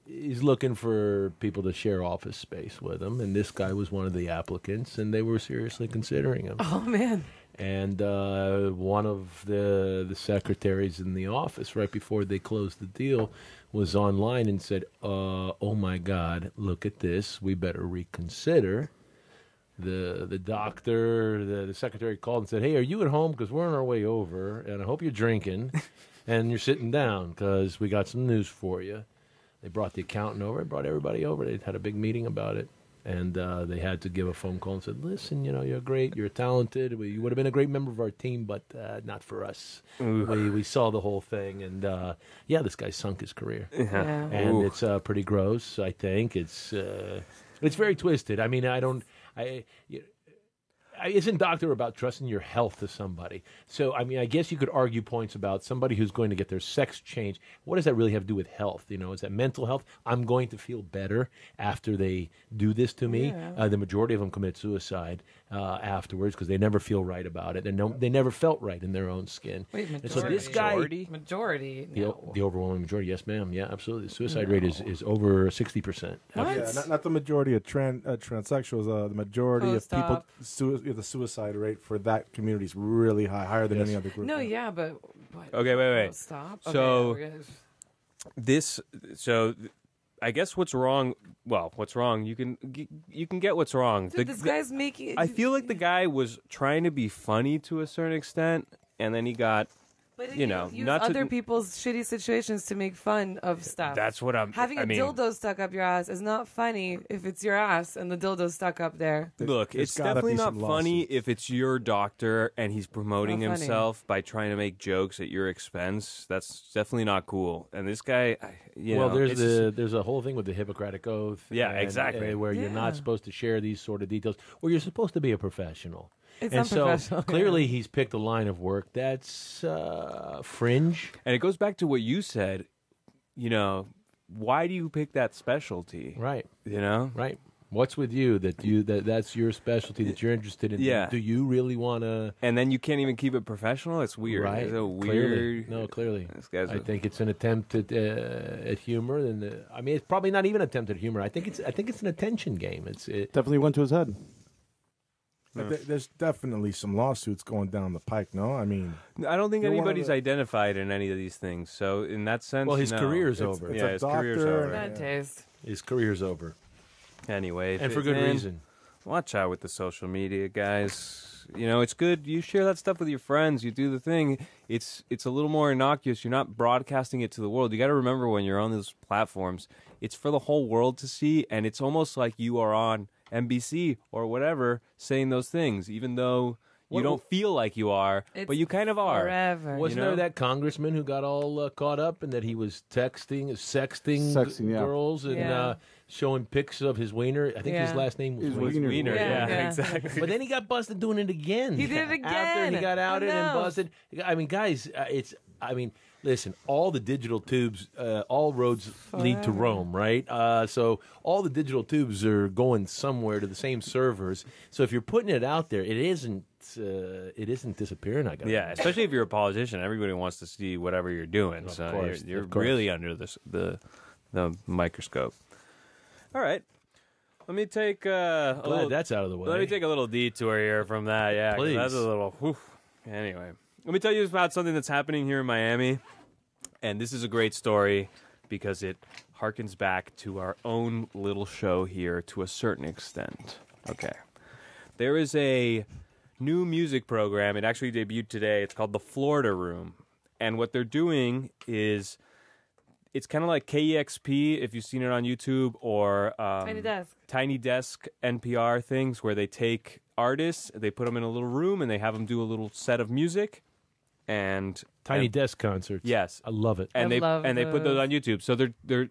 he's looking for people to share office space with him, and this guy was one of the applicants, and they were seriously considering him. Oh man. And one of the secretaries in the office, right before they closed the deal, was online and said, "Oh my God, look at this! We better reconsider." The doctor, the secretary called and said, "Hey, are you at home? Because we're on our way over, and I hope you're drinking, and you're sitting down because we got some news for you." They brought the accountant over, brought everybody over. They had a big meeting about it. And they had to give a phone call and said, "Listen, you're great, you're talented. You would have been a great member of our team, but not for us." We saw the whole thing, and this guy sunk his career, Yeah. and Ooh. it's pretty gross. I think it's very twisted. I mean, isn't doctor about trusting your health to somebody? So, I mean, I guess you could argue points about somebody who's going to get their sex changed. What does that really have to do with health? You know, is that mental health? I'm going to feel better after they do this to me. Yeah. The majority of them commit suicide afterwards because they never feel right about it. And they never felt right in their own skin. Wait, And so this guy... Majority? The, No. the overwhelming majority, yes, ma'am. Yeah, absolutely. The suicide rate is over 60%. What? Yeah, not the majority of transsexuals. The majority of people, the suicide rate for that community is really high, higher than any other group. No, yeah, but what? Okay, wait. Stop. So- Okay, I guess what's wrong? Well, what's wrong? You can get what's wrong. dude, this guy's making. I feel like the guy was trying to be funny to a certain extent, and then he got. But you know, use not to- other people's shitty situations to make fun of stuff. That's what I'm. Having a I mean, dildo stuck up your ass is not funny if it's your ass and the dildo's stuck up there. Look, There's it's gotta definitely be not some funny lawsuits. if it's your doctor and he's promoting Not funny. himself by trying to make jokes at your expense. That's definitely not cool. And this guy, Well, know, it's- there's a whole thing with the Hippocratic Oath. Yeah, and, exactly. where you're Yeah. not supposed to share these sort of details, where you're supposed to be a professional. It's and so unprofessional, yeah. clearly he's picked a line of work that's fringe. and it goes back to what you said. You know, why do you pick that specialty? Right, You know, right. What's with you that's your specialty that you're interested in? Yeah. Do you really want to? and then you can't even keep it professional. It's weird. Right. It's a Clearly. weird. No, clearly. This guy's. I think it's an attempt at humor, and I mean, it's probably not even an attempt at humor. I think it's an attention game. Definitely went to his head. There's definitely some lawsuits going down the pike. No, I mean, I don't think You're one of anybody's the- identified in any of these things. So in that sense, Well, his no. career's It's- over. it's Yeah, a his career's doctor over. Bad taste. His career's over, Anyway, and for good man, reason. Watch out with the social media, guys. You know, it's good. You share that stuff with your friends. You do the thing. It's a little more innocuous. You're not broadcasting it to the world. You got to remember when you're on those platforms, it's for the whole world to see, and it's almost like you are on NBC or whatever saying those things, even though you don't feel like you are, It's but you kind of are. Forever. Wasn't You know? there that congressman who got all caught up and that he was sexting Sexting, yeah. girls and Yeah. showing pics of his wiener? I think his Yeah. last name was His Wiener. wiener. Yeah, Yeah. exactly. But then he got busted doing it again. He did it After he again. got outed I and know. busted. I mean, guys, listen, all the digital tubes, all roads lead to Forever. Rome, right? So all the digital tubes are going somewhere to the same servers. So if you're putting it out there, it isn't disappearing. I guess. Yeah, especially if you're a politician, everybody wants to see whatever you're doing. Of So course, you're of course. really under the microscope. All right, let me take a Glad little. that's out of the way. Let me take a little detour here from that. Yeah, 'cause Please. that's a little. Whew. Anyway, let me tell you about something that's happening here in Miami, and this is a great story because it harkens back to our own little show here to a certain extent. Okay, there is a new music program. It actually debuted today. It's called the Florida Room, and what they're doing is. It's kind of like KEXP, if you've seen it on YouTube, or Tiny desk. Tiny Desk NPR things where they take artists, they put them in a little room, and they have them do a little set of music. And Tiny and, desk concerts. yes, I love it. and I they love they put those those. on YouTube. So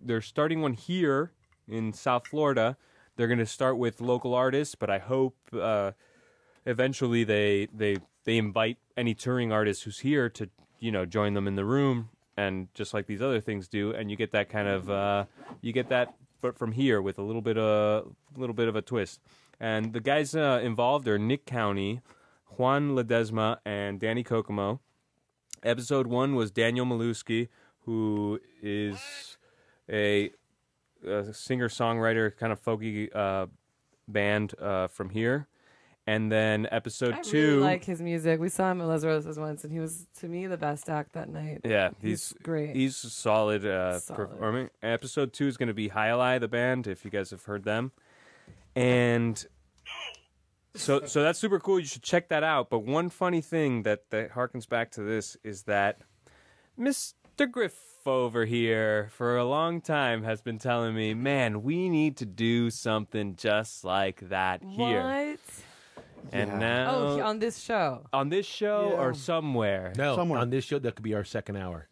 they're starting one here in South Florida. They're going to start with local artists, but I hope eventually they invite any touring artist who's here to join them in the room. And just like these other things do, and you get that kind of but from here with a little bit of a twist. And the guys involved are Nick County, Juan Ledesma, and Danny Kokomo. Episode 1 was Daniel Maluski, who is a singer-songwriter, kind of folky band from here. And then episode I 2, really like his music. We saw him at Les Roses once, and he was, to me, the best act that night. yeah, He's great. He's solid, Solid. performing. Episode 2 is going to be Highlight, the band, if you guys have heard them. And so that's super cool. You should check that out. But one funny thing that harkens back to this is that Mr. Griff over here for a long time has been telling me, man, we need to do something just like that here. What? And Yeah. now Oh, on this show. on this show Yeah. or somewhere. No, Somewhere. on this show, that could be our second hour.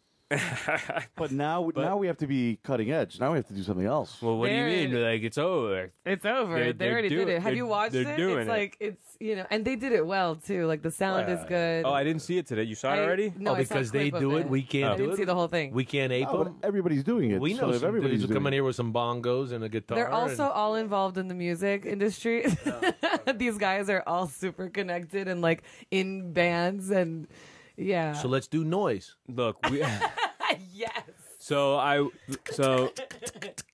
But now we have to be cutting edge. Now we have to do something else. Well, what do you mean? Like, it's over. It's over. They already did it. Have you watched it? It's like, it's, and they did it well, too. Like, the sound is good. Oh, I didn't see it today. You saw it already? No, because they do it, we can't I do didn't it. see the whole thing. We can't ape Oh, them. but everybody's doing it. We know if some everybody's dudes who come doing in here with some bongos and a guitar. They're also all involved in the music industry. These guys are all super connected and like in bands and yeah. So let's do noise. Look, we... Yes. So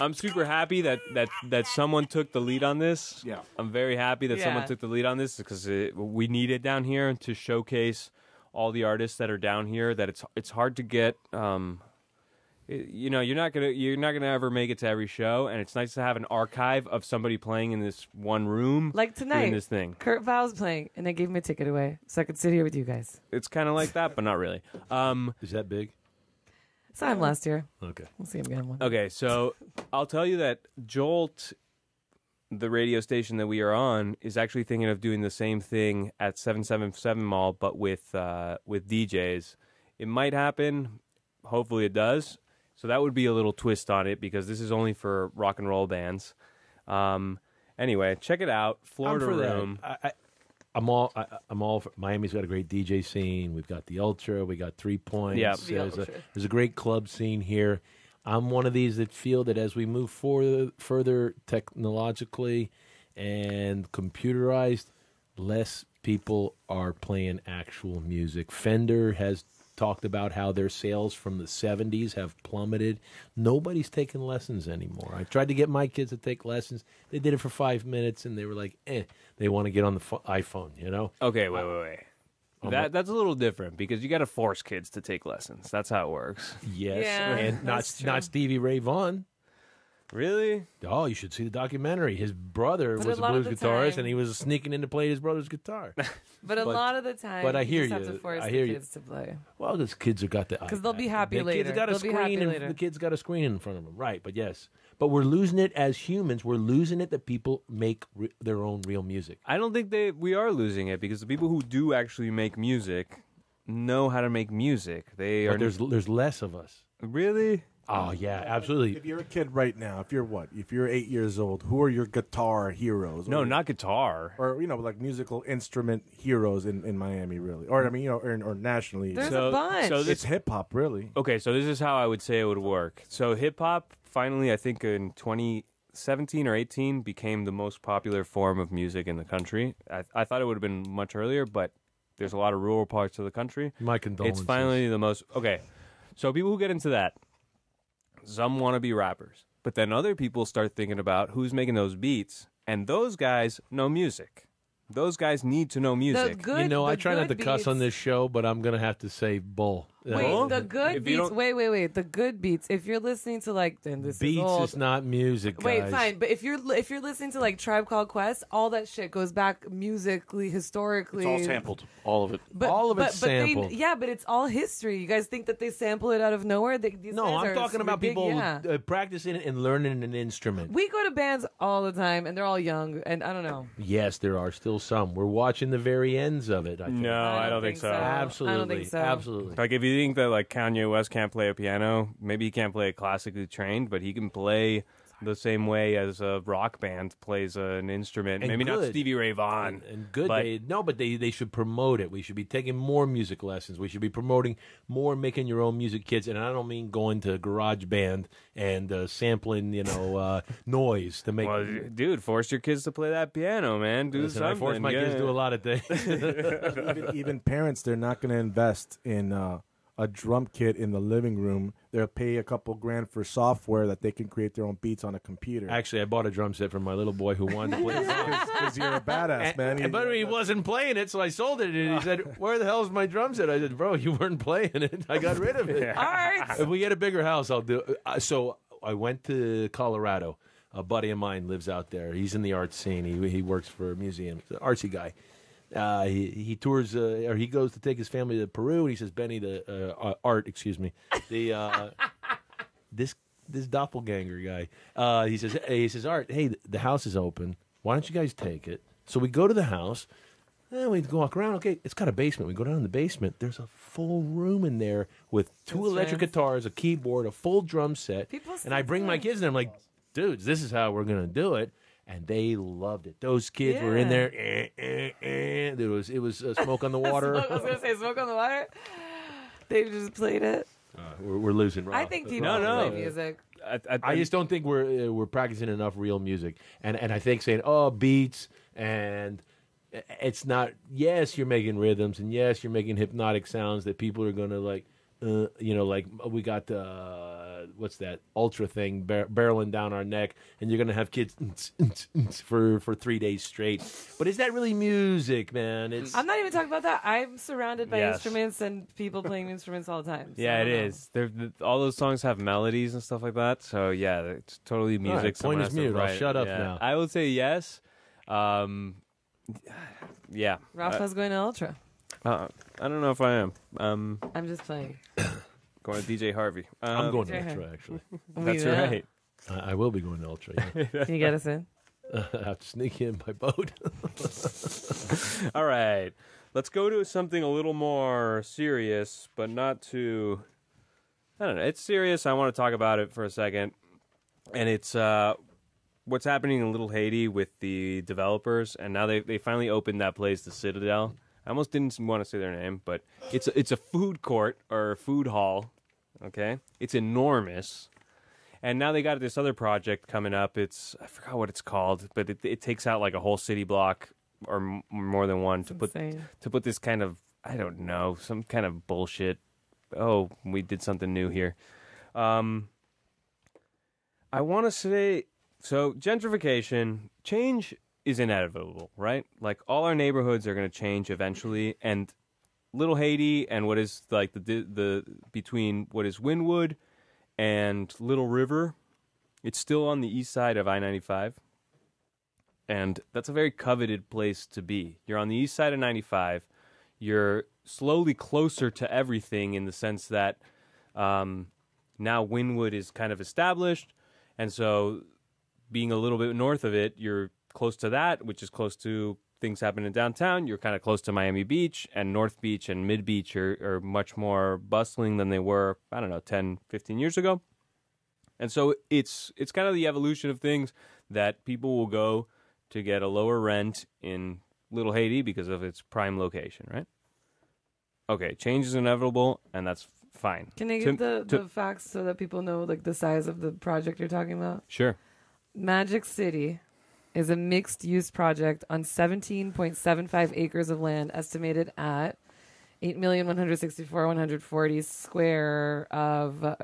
I'm super happy that someone took the lead on this. Yeah. I'm very happy that someone Yeah. took the lead on this because we need it down here to showcase all the artists that are down here. That it's hard to get. You're not gonna ever make it to every show, and it's nice to have an archive of somebody playing in this one room, Like tonight, doing this thing. Kurt Vow's playing, and they gave me a ticket away so I could sit here with you guys. It's kind of like that, but not really. Is that big? Saw him last year. Okay. We'll see him again one. Okay, so I'll tell you that Jolt, the radio station that we are on, is actually thinking of doing the same thing at 777 Mall, but with DJs. It might happen. Hopefully it does. So that would be a little twist on it because this is only for rock and roll bands. Anyway, check it out. Florida I'm for Room. that. I'm all for, Miami's got a great DJ scene. We've got the Ultra. We got 3 Points. Yeah. There's a great club scene here. I'm one of these that feel that as we move further technologically and computerized, less people are playing actual music. Fender has talked about how their sales from the 70s have plummeted. Nobody's taking lessons anymore. I tried to get my kids to take lessons. They did it for 5 minutes, and they were like, They want to get on the iPhone, Okay, wait. That's a little different because you got to force kids to take lessons. That's how it works. Yes, Yeah, and that's not true. Stevie Ray Vaughan. Really? Oh, you should see the documentary. His brother But was a a lot of blues the guitarist, time- and he was sneaking in to play his brother's guitar. But a lot of the time, but I hear just have you. to force I hear the you. kids to play. Well, those kids have got the Because they'll be happy the later. Kids got a They'll be happy screen, and later. the kids got a screen in front of them, right? But yes, but we're losing it as humans. We're losing it that people make their own real music. I don't think we are losing it because the people who do actually make music know how to make music. They But are there's less of us. really. Oh yeah, absolutely. If you're a kid right now, if you're 8 years old, who are your guitar heroes? No, Or- not guitar. or like musical instrument heroes in Miami, really, or I mean, or nationally. There's So- a bunch. so It's hip hop, really. Okay, so this is how I would say it would work. So hip hop finally, I think in 2017 or 18, became the most popular form of music in the country. I thought it would have been much earlier, but there's a lot of rural parts of the country. My condolences. It's finally the most. Okay, so people who get into that, some want to be rappers, but then other people start thinking about who's making those beats, and those guys know music. Those guys need to know the music. good, I the try not to good cuss on beats- this show, but I'm gonna have to say bull. Wait, Well, the good if you beats. don't- Wait. The good beats. If you're listening to like, then this beats is old. is not music, guys. Wait, fine. But if you're listening to like Tribe Called Quest, all that shit goes back musically, historically. It's all sampled, all of it. All of it's sampled. Yeah, but it's all history. You guys think that they sample it out of nowhere? These No, guys I'm are talking about big- people yeah. practicing and learning an instrument. We go to bands all the time, and they're all young, and I don't know. Yes, there are still some. We're watching the very ends of it. I think. No, I don't think so. Absolutely. I don't think so. Absolutely. Like if you think that like Kanye West can't play a piano, maybe he can't play it classically trained, but he can play the same way as a rock band plays an instrument. And Maybe not good. Stevie Ray Vaughan. And good. But- But they should promote it. We should be taking more music lessons. We should be promoting more making your own music kids. And I don't mean going to Garage Band and sampling, noise to make. Well, dude, force your kids to play that piano, man. Do Listen, something. I force my kids to do a lot of things. even parents, they're not going to invest in a drum kit in the living room. They'll pay a couple grand for software that they can create their own beats on a computer. Actually, I bought a drum set for my little boy who wanted to play drums. Because you're a badass, man. But he wasn't playing it, so I sold it. And he said, "Where the hell's my drum set?" I said, "Bro, you weren't playing it. I got rid of it." All right. If we get a bigger house, I'll do. So I went to Colorado. A buddy of mine lives out there. He's in the art scene. He works for a museum. He's an artsy guy. He tours, or he goes to take his family to Peru, and he says, "Benny, this doppelganger guy." He says, Art, hey, the house is open. Why don't you guys take it? So we go to the house. And we walk around. Okay, it's got a basement. We go down in the basement. There's a full room in there with 2 electric guitars, a keyboard, a full drum set. And I bring my kids, and I'm like, dudes, this is how we're going to do it. And they loved it. Those kids were in there. It was Smoke on the Water. I was going to say Smoke on the Water. They just played it. We're losing. Rob. I think people play music. I just don't think we're practicing enough real music. And I think saying, beats, and it's not, yes, you're making rhythms, and yes, you're making hypnotic sounds that people are going to like, like we got what's that ultra thing barreling down our neck, and you're gonna have kids for 3 days straight. But is that really music, man? I'm not even talking about that. I'm surrounded by instruments and people playing instruments all the time. So yeah, it is. All those songs have melodies and stuff like that. So yeah, it's totally music. Right, point is mute. I'll shut up now. I would say yes. Yeah. Rafa's going to Ultra. I don't know if I am. I'm just playing. Going to DJ Harvey. I'm going to Ultra, actually. That's right. I will be going to Ultra, yeah. Can you get us in? I have to sneak in by boat. All right. Let's go to something a little more serious, but not too... I don't know. It's serious. I want to talk about it for a second. And it's what's happening in Little Haiti with the developers. And now they finally opened that place, the Citadel. I almost didn't want to say their name, but it's a food court or food hall, okay? It's enormous. And now they got this other project coming up. I forgot what it's called, but it takes out like a whole city block or more than one to put this kind of, I don't know, some kind of bullshit. Oh, we did something new here. I want to say, so gentrification, change is inevitable, right? Like all our neighborhoods are going to change eventually, and Little Haiti and what is like the between what is Wynwood and Little River, it's still on the east side of I-95, and that's a very coveted place to be. You're on the east side of 95. You're slowly closer to everything in the sense that now Wynwood is kind of established, and so being a little bit north of it, you're close to that, which is close to things happening downtown. You're kind of close to Miami Beach, and North Beach and Mid Beach are much more bustling than they were, 10, 15 years ago. And so it's kind of the evolution of things that people will go to get a lower rent in Little Haiti because of its prime location, right? Okay, change is inevitable, and that's fine. Can you give the facts so that people know like the size of the project you're talking about? Sure. Magic City is a mixed-use project on 17.75 acres of land, estimated at 8,164,140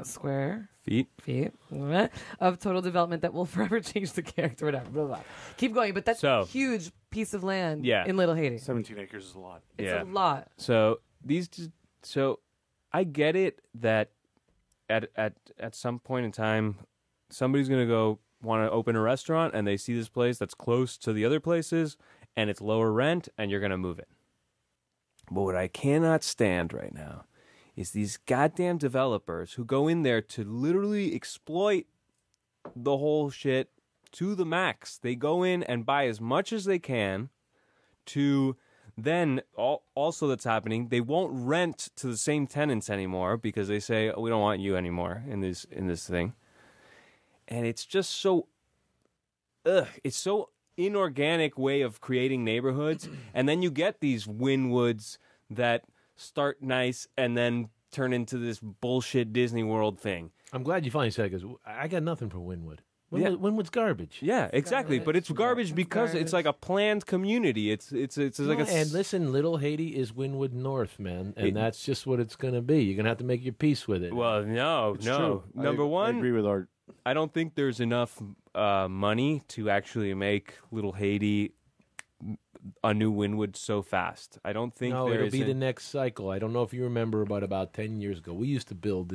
square feet of total development that will forever change the character. Whatever. Blah, blah. Keep going, but that's a huge piece of land in Little Haiti. 17 acres is a lot. It's a lot. So I get it that at some point in time, somebody's going to want to open a restaurant, and they see this place that's close to the other places, and it's lower rent, and you're going to move it. But what I cannot stand right now is these goddamn developers who go in there to literally exploit the whole shit to the max. They go in and buy as much as they can to then also that's happening. They won't rent to the same tenants anymore because they say, we don't want you anymore in this thing. And it's just so, it's so inorganic way of creating neighborhoods. And then you get these Wynwoods that start nice and then turn into this bullshit Disney World thing. I'm glad you finally said it, because I got nothing for Wynwood. Wynwood's garbage. Yeah, exactly. But it's garbage because it's like a planned community. It's like a... And listen, Little Haiti is Wynwood North, man. And that's just what it's going to be. You're going to have to make your peace with it. Well, no. True. Number one, I agree with Art. I don't think there's enough money to actually make Little Haiti a new Wynwood so fast. I don't think it'll be the next cycle. I don't know if you remember, but about 10 years ago, we used to build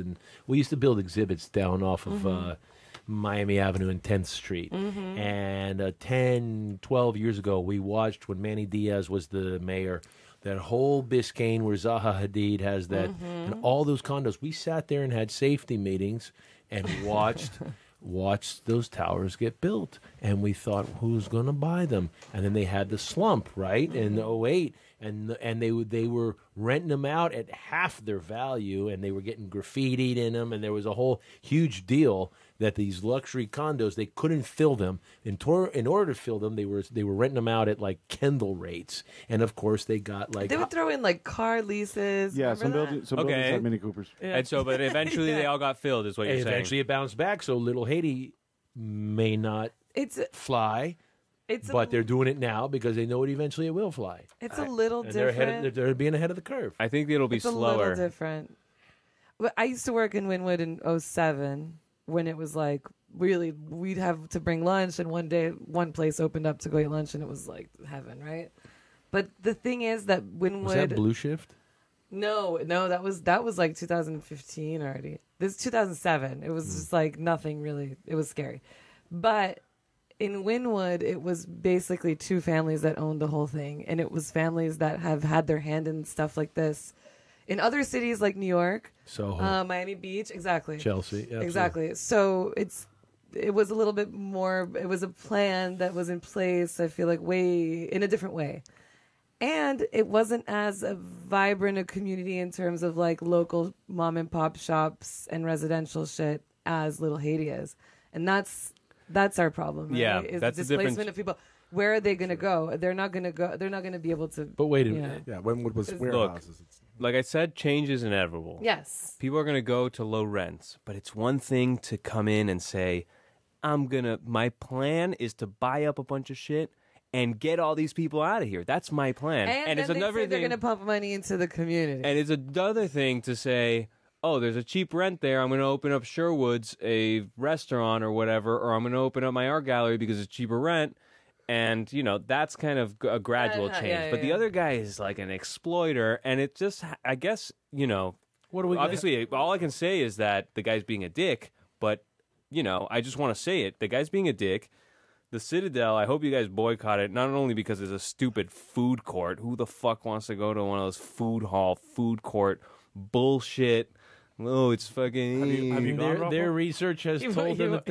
exhibits down off of Miami Avenue and 10th Street. Mm-hmm. And 10, 12 years ago, we watched when Manny Diaz was the mayor, that whole Biscayne where Zaha Hadid has that, and all those condos. We sat there and had safety meetings and watched watched those towers get built, and we thought, who's going to buy them? And then they had the slump, right, in '08, and they were renting them out at half their value, and they were getting graffitied in them, and there was a whole huge deal that these luxury condos, they couldn't fill them. In order to fill them, they were renting them out at like Kendall rates, and of course they got like They would throw in like car leases. Yeah, Remember some Okay. buildings had Mini Coopers. Yeah. And so, but eventually they all got filled, is what you're and saying. eventually it bounced back. So Little Haiti may not It's fly, but they're doing it now because they know it will fly. it's a little And different. they're being ahead of the curve. I think it'll be It's a slower. little different. But I used to work in Wynwood in '07 when it was like really we'd have to bring lunch, and one day one place opened up to go eat lunch, and it was like heaven, right? But the thing is that Wynwood. Was that Blue Shift? No, that was like 2015 already. This is 2007. It was just like nothing really. It was scary, but in Wynwood, it was basically two families that owned the whole thing, and it was families that have had their hand in stuff like this in other cities like New York, Soho, Miami Beach, exactly, Chelsea, absolutely. exactly. So it was a little bit more. It was a plan that was in place. I feel like way in a different way. And it wasn't as vibrant a community in terms of like local mom and pop shops and residential shit as Little Haiti is. And that's our problem. Right? Yeah, is that's the displacement difference. of people. Where are they going to go? They're not going to go. They're not going to be able to. But wait a Yeah. minute. Yeah, Wynwood was warehouses. It's- Like I said, change is inevitable. Yes. People are going to go to low rents, but it's one thing to come in and say, my plan is to buy up a bunch of shit and get all these people out of here. That's my plan. And it's then another they're thing. going to pump money into the community. And it's another thing to say, oh, there's a cheap rent there. I'm going to open up Sherwood's, a restaurant or whatever, or I'm going to open up my art gallery because it's cheaper rent. And, that's kind of a gradual change. yeah, But the yeah. other guy is like an exploiter. And it just, I guess, What do we? obviously, all I can say is that the guy's being a dick. But, I just want to say it. The guy's being a dick. The Citadel, I hope you guys boycott it, not only because it's a stupid food court. Who the fuck wants to go to one of those food court bullshit? Oh, it's fucking. Have you gone, Rafa? Their research has told them that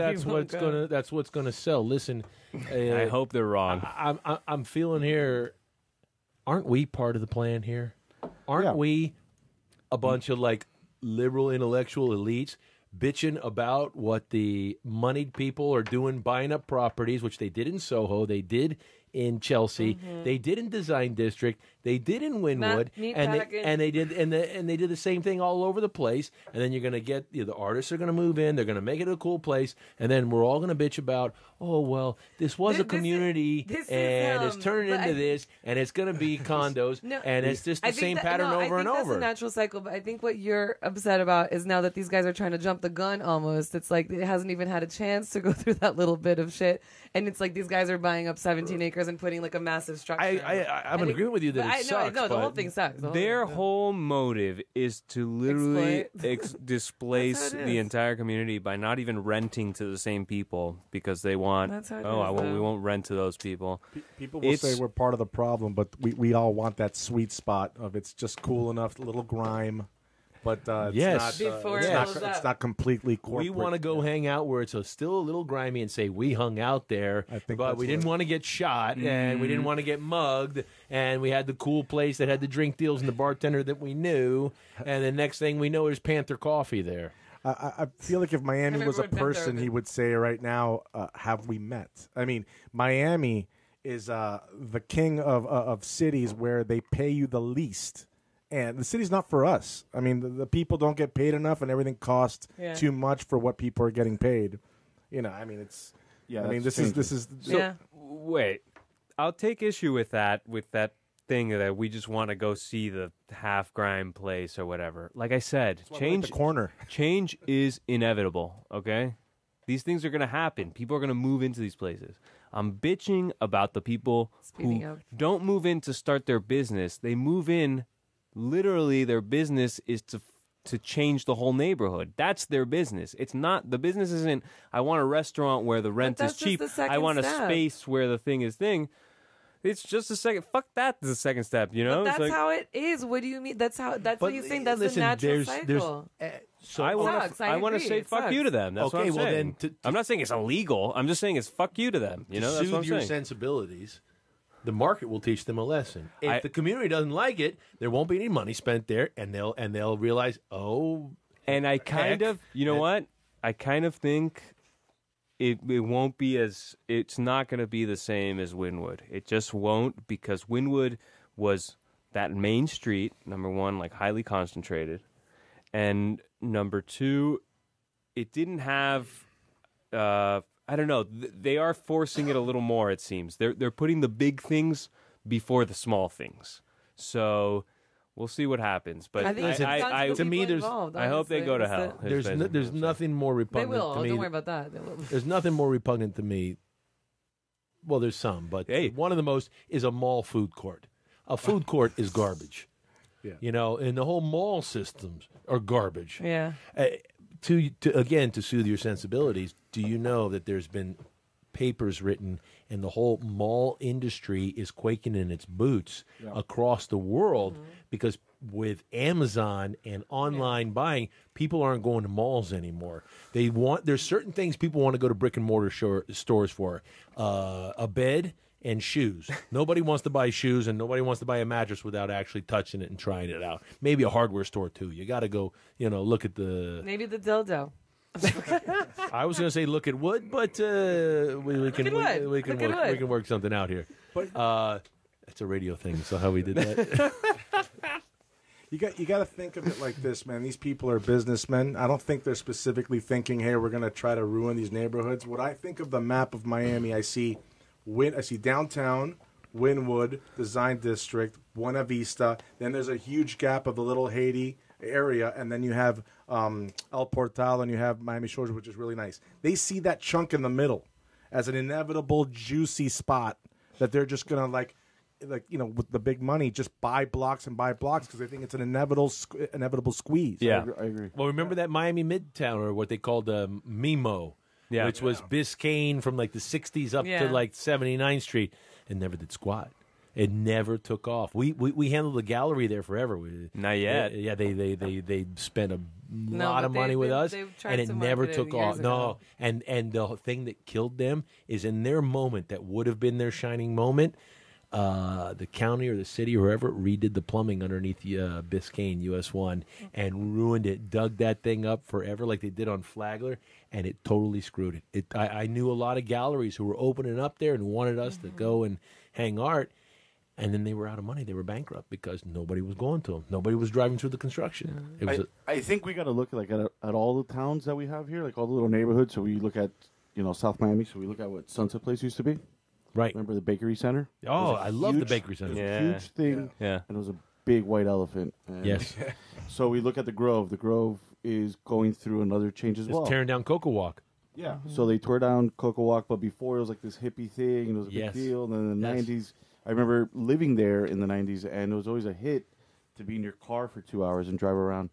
that's what's gonna sell. Listen, I hope they're wrong. I'm feeling here. Aren't we part of the plan here? Aren't Yeah. we a bunch of like liberal intellectual elites bitching about what the moneyed people are doing, buying up properties, which they did in Soho, they did in Chelsea, they did in Design District, they did in Wynwood, and they did the same thing all over the place. And then you're going to get the artists are going to move in, they're going to make it a cool place, and then we're all going to bitch about, oh well, this was a community, and it's turning into this, and it's going to be condos, and it's just the same pattern over and over. That's a natural cycle, but I think what you're upset about is now that these guys are trying to jump the gun almost. It's like it hasn't even had a chance to go through that little bit of shit, and it's like these guys are buying up 17 acres and putting like a massive structure. I'm in agreement with you that it sucks. No, the whole but- thing sucks. Their whole motive is to literally displace That's how it the is. entire community by not even renting to the same people because they want. That's how it Oh, is, we though. won't rent to those people. People will It's- say we're part of the problem, but we all want that sweet spot of it's just cool enough, a little grime, but it's Yes. not, Before it's, it not, blows it's up. not completely corporate. We want to go hang out where it's still a little grimy and say we hung out there, I think but that's we didn't what- want to get shot and we didn't want to get mugged, and we had the cool place that had the drink deals and the bartender that we knew, and the next thing we know, there's Panther Coffee there. I feel like if Miami was a remember when person, Panther- he would say right now, have we met? I mean, Miami is the king of cities where they pay you the least. And the city's not for us. I mean, the people don't get paid enough, and everything costs Yeah. too much for what people are getting paid. I mean, it's. Yeah, I mean, that's this is. Yeah. Wait, I'll take issue with that thing that we just want to go see the half grime place or whatever. Like I said, Change the corner. change is inevitable, okay? These things are going to happen. People are going to move into these places. I'm bitching about the people Speeding who up. don't move in to start their business. They move in, literally their business is to change the whole neighborhood. That's their business. It's not, the business isn't, I want a restaurant where the rent that's is just cheap. the second I want a step. space where the thing is thing. It's just a second. Fuck that. The second step. You know. But that's It's like, how it is. What do you mean? That's But what you think. That's listen, the natural there's, cycle. so I want sucks. to. I I want to agree. say It fuck sucks. you to them. That's what Okay, I'm well, saying. then I'm not saying it's illegal. I'm just saying it's fuck you to them. You know. to That's soothe what I'm your saying. sensibilities, the market will teach them a lesson. If the community doesn't like it, there won't be any money spent there, and they'll realize, oh, And I kind heck. of, you know what? I kind of think it won't be as, it's not going to be the same as Wynwood. It just won't, because Wynwood was that main street, number one, like highly concentrated. And number two, it didn't have, I don't know, they are forcing it a little more, it seems. They're putting the big things before the small things. So we'll see what happens. But I think it's down the to me, people there's- involved, I hope they honestly. go to It's hell. the- is basically there's what I'm saying. nothing more They repugnant will. to me. Don't worry about that. They will. There's nothing more repugnant to me. Well, there's some, but Hey. one of the most is a mall food court. A food court is garbage. Yeah. You know, and the whole mall systems are garbage. Yeah. To soothe your sensibilities, do you know that there's been papers written and the whole mall industry is quaking in its boots across the world because with Amazon and online buying, people aren't going to malls anymore. There's certain things people want to go to brick and mortar stores for. A bed and shoes. Nobody wants to buy shoes and nobody wants to buy a mattress without actually touching it and trying it out. Maybe a hardware store too. You got to go, look at the Maybe the dildo. I was going to say look at wood, but we can wood. we can Look at work wood. we can work something out here. That's a radio thing. So how we did that? You got to think of it like this, man. These people are businessmen. I don't think they're specifically thinking, "Hey, we're going to try to ruin these neighborhoods." What I think of the map of Miami, I see downtown, Wynwood, Design District, Buena Vista. Then there's a huge gap of the Little Haiti area, and then you have El Portal, and you have Miami Shores, which is really nice. They see that chunk in the middle as an inevitable juicy spot that they're just gonna like with the big money, just buy blocks and buy blocks because they think it's an inevitable squeeze. Yeah. I agree. Well, remember that Miami Midtown, or what they called MIMO, Yeah. which was Biscayne from like the 60s up to Yeah. like 79th Street, and never did squat. It never took off. We handled the gallery there forever. Not yet. Yeah, they spent a lot but of money with us, they've tried and it to never market it took years off. ago. No, and the thing that killed them is in their moment that would have been their shining moment. The county or the city or whoever redid the plumbing underneath Biscayne US 1 and ruined it, dug that thing up forever like they did on Flagler, and it totally screwed it. I knew a lot of galleries who were opening up there and wanted us to go and hang art, and then they were out of money. They were bankrupt because nobody was going to them. Nobody was driving through the construction. It was I think we got to look at all the towns that we have here, like all the little neighborhoods. So we look at South Miami. So we look at what Sunset Place used to be. right. Remember the bakery center? Oh, It was a I love the huge- bakery center. It was Yeah. a huge thing. Yeah. And it was a big white elephant. And Yes. So we look at the Grove. The Grove is going through another change as It's well. tearing down Cocoa Walk. Yeah. So they tore down Cocoa Walk, but before it was like this hippie thing, and it was a Yes. big deal. And then in the Yes. 90s, I remember living there in the 90s, and it was always a hit to be in your car for 2 hours and drive around.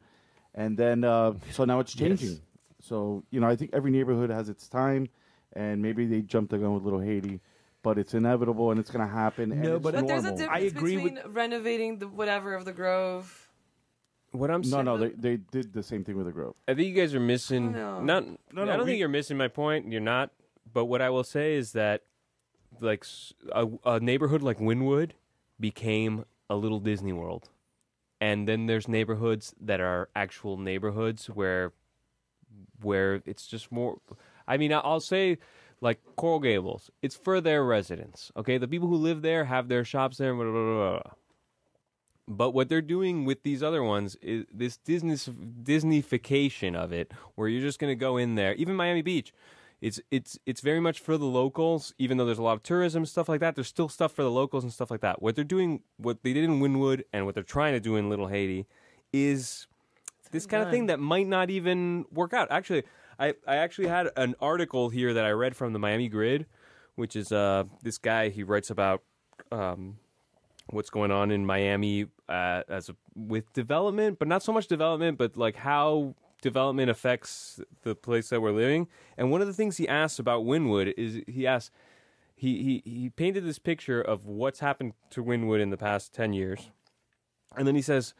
And then, so now it's changing. Yes. So, I think every neighborhood has its time, and maybe they jumped the gun with Little Haiti, but it's inevitable and it's going to happen. And No, it's but But there's a normal. difference agree with- between renovating the whatever of the Grove. What I'm saying, No, they did the same thing with the Grove. I think you guys are missing. No. Not. No, I don't we- think you're missing my point. You're not. But what I will say is that, like, a neighborhood like Wynwood became a little Disney World, and then there's neighborhoods that are actual neighborhoods where it's just more. I mean, I'll say, like Coral Gables, it's for their residents. Okay, the people who live there have their shops there. Blah, blah, blah, blah. But what they're doing with these other ones is this Disneyfication of it, where you're just going to go in there. Even Miami Beach, it's very much for the locals. Even though there's a lot of tourism stuff like that, there's still stuff for the locals and stuff like that. What they're doing, what they did in Wynwood, and what they're trying to do in Little Haiti, is this kind of thing that might not even work out. Actually, I actually had an article here that I read from the Miami Grid, which is this guy. He writes about what's going on in Miami with development, but not so much development, but like how development affects the place that we're living. And one of the things he asks about Wynwood is he asks, he painted this picture of what's happened to Wynwood in the past 10 years. And then he says,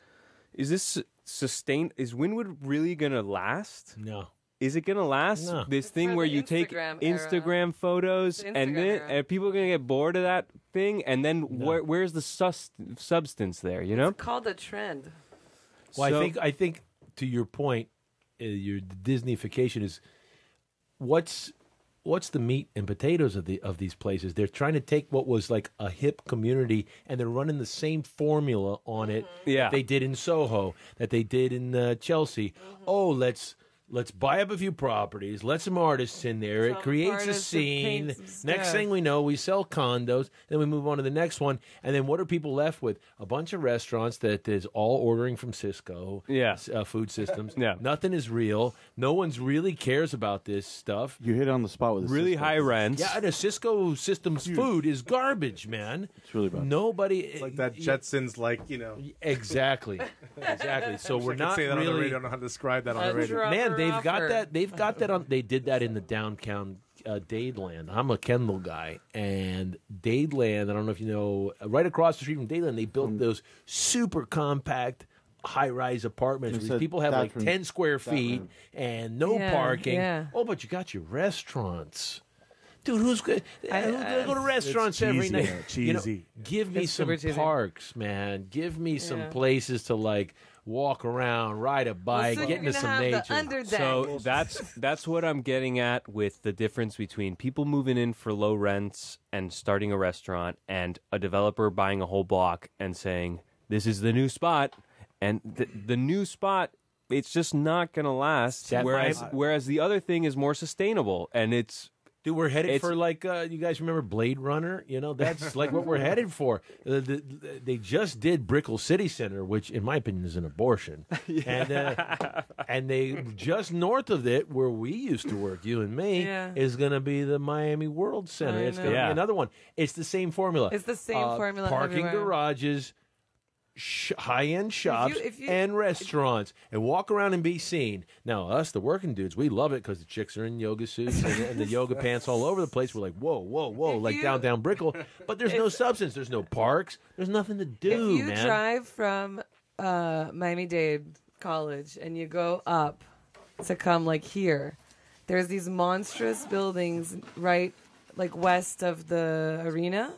is this sustained? Is Wynwood really going to last? No. Is it going to last? No. This thing for where the you take Instagram Instagram photos The and Instagram then era. and people are going to get bored of that thing? And then where's the substance there, you know? It's called a trend. Well, So- I think to your point, your Disneyfication is what's the meat and potatoes of these places. They're trying to take what was like a hip community and they're running the same formula on it Yeah. that they did in Soho, that they did in Chelsea. Oh, let's buy up a few properties, let some artists in there. It Some creates a artists scene. paint some Next stuff. thing we know, we sell condos. Then we move on to the next one. And then what are people left with? A bunch of restaurants that is all ordering from Cisco. Yeah. Food systems. Yeah. Nothing is real. No one's really cares about this stuff. You hit on the spot with the Really Cisco. high rents. Yeah, and a Cisco Systems food is garbage, man. It's really bad. Nobody Like that Jetsons, like, you know. Exactly. So we're I can not say that on the really. radio. I don't know how to describe that on A the radio. drug- Man, they've got Offer. that. They've got that on. They did that in the downtown Dadeland. I'm a Kendall guy, and Dadeland. I don't know if you know. Right across the street from Dadeland, they built those super compact, high-rise apartments. It's Where a- these people have that like from- 10 square that feet one. and no Yeah, parking. yeah. Oh, but you got your restaurants. Dude, who's going to go to restaurants every cheesy. night? Yeah, You know, cheesy. give me It's some super cheesy. parks, man. Give me some Yeah. places to like walk around, ride a bike, so get you're into gonna some have nature. the underdeck. So that's what I'm getting at with the difference between people moving in for low rents and starting a restaurant and a developer buying a whole block and saying, this is the new spot. And the new spot, it's just not going to last. That Whereas the other thing is more sustainable. And it's... Dude, we're headed It's- for like you guys remember Blade Runner? You know, that's like what we're headed for. They just did Brickell City Center, which, in my opinion, is an abortion. And they just north of it, where we used to work, you and me, Yeah. is going to be the Miami World Center. I It's going to know. be Yeah. another one. It's the same formula. It's the same formula Parking everywhere. garages. High-end shops if you- and restaurants, and walk around and be seen. Now, us, the working dudes, we love it because the chicks are in yoga suits and the yoga pants all over the place. We're like, whoa, whoa, whoa, If like you- downtown Brickell. But there's no substance. There's no parks. There's nothing to do, if you man. drive from Miami-Dade College and you go up to come like here, there's these monstrous buildings right like west of the arena.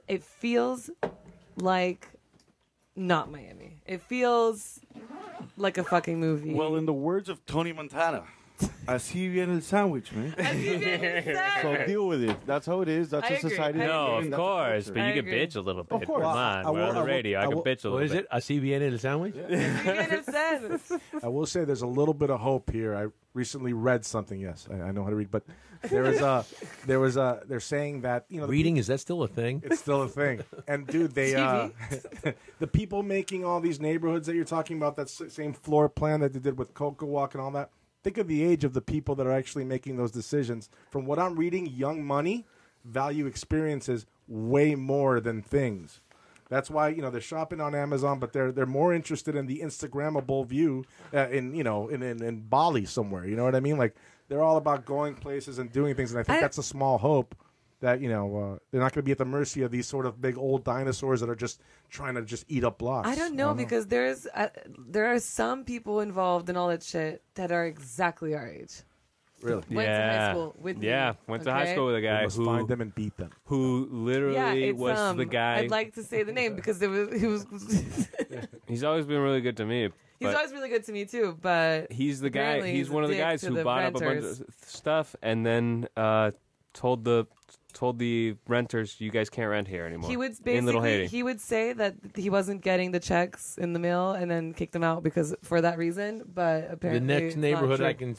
It feels like not Miami. It feels like a fucking movie. Well, in the words of Tony Montana, así viene el sandwich, man. So deal with it. That's how it is. That's I a agree. society. I we No, live of in. That's a course, culture. but I you can agree. bitch a little bit. course. Come on, I we're on will- the radio. I I can will- bitch a little What is bit. it? Así viene el sandwich? I will say there's a little bit of hope here. I recently read something. Yes, I know how to read, but they're saying that, you know, Reading, is that still a thing? it's still a thing. And dude, they the people making all these neighborhoods that you're talking about, that same floor plan that they did with Cocoa Walk and all that. Think of the age of the people that are actually making those decisions. From what I'm reading, young money value experiences way more than things. That's why, you know, they're shopping on Amazon, but they're more interested in the Instagrammable view in Bali somewhere. You know what I mean? Like, they're all about going places and doing things, and I think that's a small hope that, you know, they're not going to be at the mercy of these sort of big old dinosaurs that are just trying to just eat up blocks. I don't know because there are some people involved in all that shit that are exactly our age. Really. Went to high school with me, went to high okay? school with a We guy must who find them and beat them. who literally Yeah, it's was the guy. I'd like to say the name because he was. He's always been really good to me. He's but always really good to me too, but he's the guy. apparently He's a one of the dick guys to who the bought up a bunch renters. of stuff and then told the renters, "You guys can't rent here anymore." He would in Little basically Haiti. he would say that he wasn't getting the checks in the mail and then kick them out because for that reason. But The apparently, next it's not neighborhood true. I can,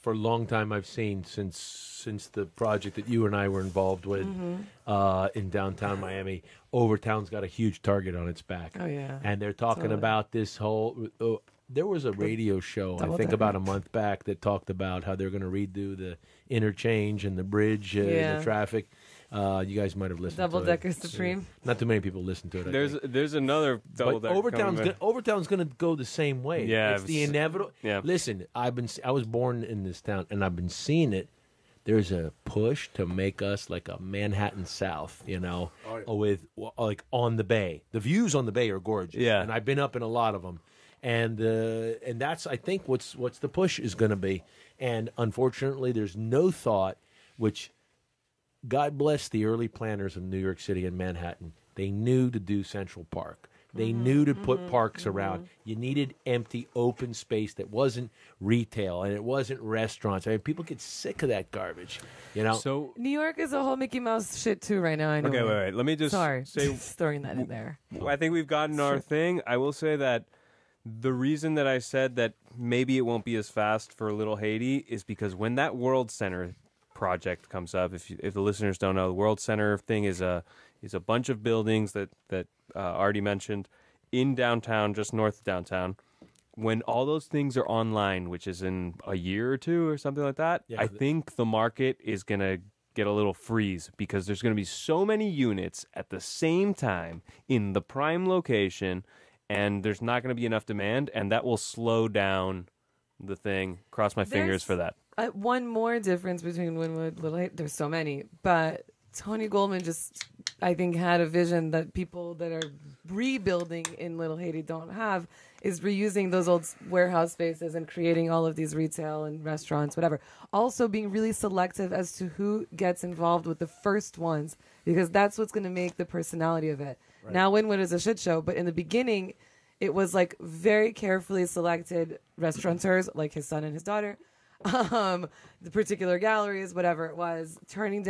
for a long time, I've seen since the project that you and I were involved with Mm-hmm. in downtown Miami. Overtown's got a huge target on its back. Oh, yeah. And they're talking Totally. about this whole. There was a radio show, I Double think, decker. about a month back that talked about how they're going to redo the interchange and the bridge and Yeah. the traffic. You guys might have listened Double to Decker it. Supreme. Not too many people listen to it. I think. There's another double But decker coming Overtown's going to go the same way. Yeah, it's the inevitable. yeah. Listen, I was born in this town, and I've been seeing it. there's a push to make us like a Manhattan South, with like on the bay. The views on the bay are gorgeous. Yeah. And I've been up in a lot of them. And that's, I think, what's the push is going to be. And unfortunately, there's no thought, which God bless the early planners of New York City and Manhattan. They knew to do Central Park. They knew to put parks around. You needed empty, open space that wasn't retail and it wasn't restaurants. I mean, people get sick of that garbage, So, New York is a whole Mickey Mouse shit too right now. I know. okay, wait. Let me just Sorry, say, just throwing that in there. I think we've gotten our thing. I will say that the reason that I said that maybe it won't be as fast for Little Haiti is because when that World Center project comes up, if the listeners don't know, the World Center thing is a bunch of buildings that already mentioned in downtown, just north of downtown. When all those things are online, which is in a year or two or something like that, I think the market is going to get a little freeze because there's going to be so many units at the same time in the prime location, and there's not going to be enough demand, and that will slow down the thing. Cross my fingers for that. One more difference between Wynwood, Little Haiti. There's so many, but Tony Goldman just, I think, had a vision that people that are rebuilding in Little Haiti don't have, is reusing those old warehouse spaces and creating all of these retail and restaurants, whatever. Also being really selective as to who gets involved with the first ones, because that's what's going to make the personality of it. Right. Now Wynwood is a shit show, but in the beginning, it was like very carefully selected restaurateurs, like his son and his daughter, the particular galleries, whatever it was, turning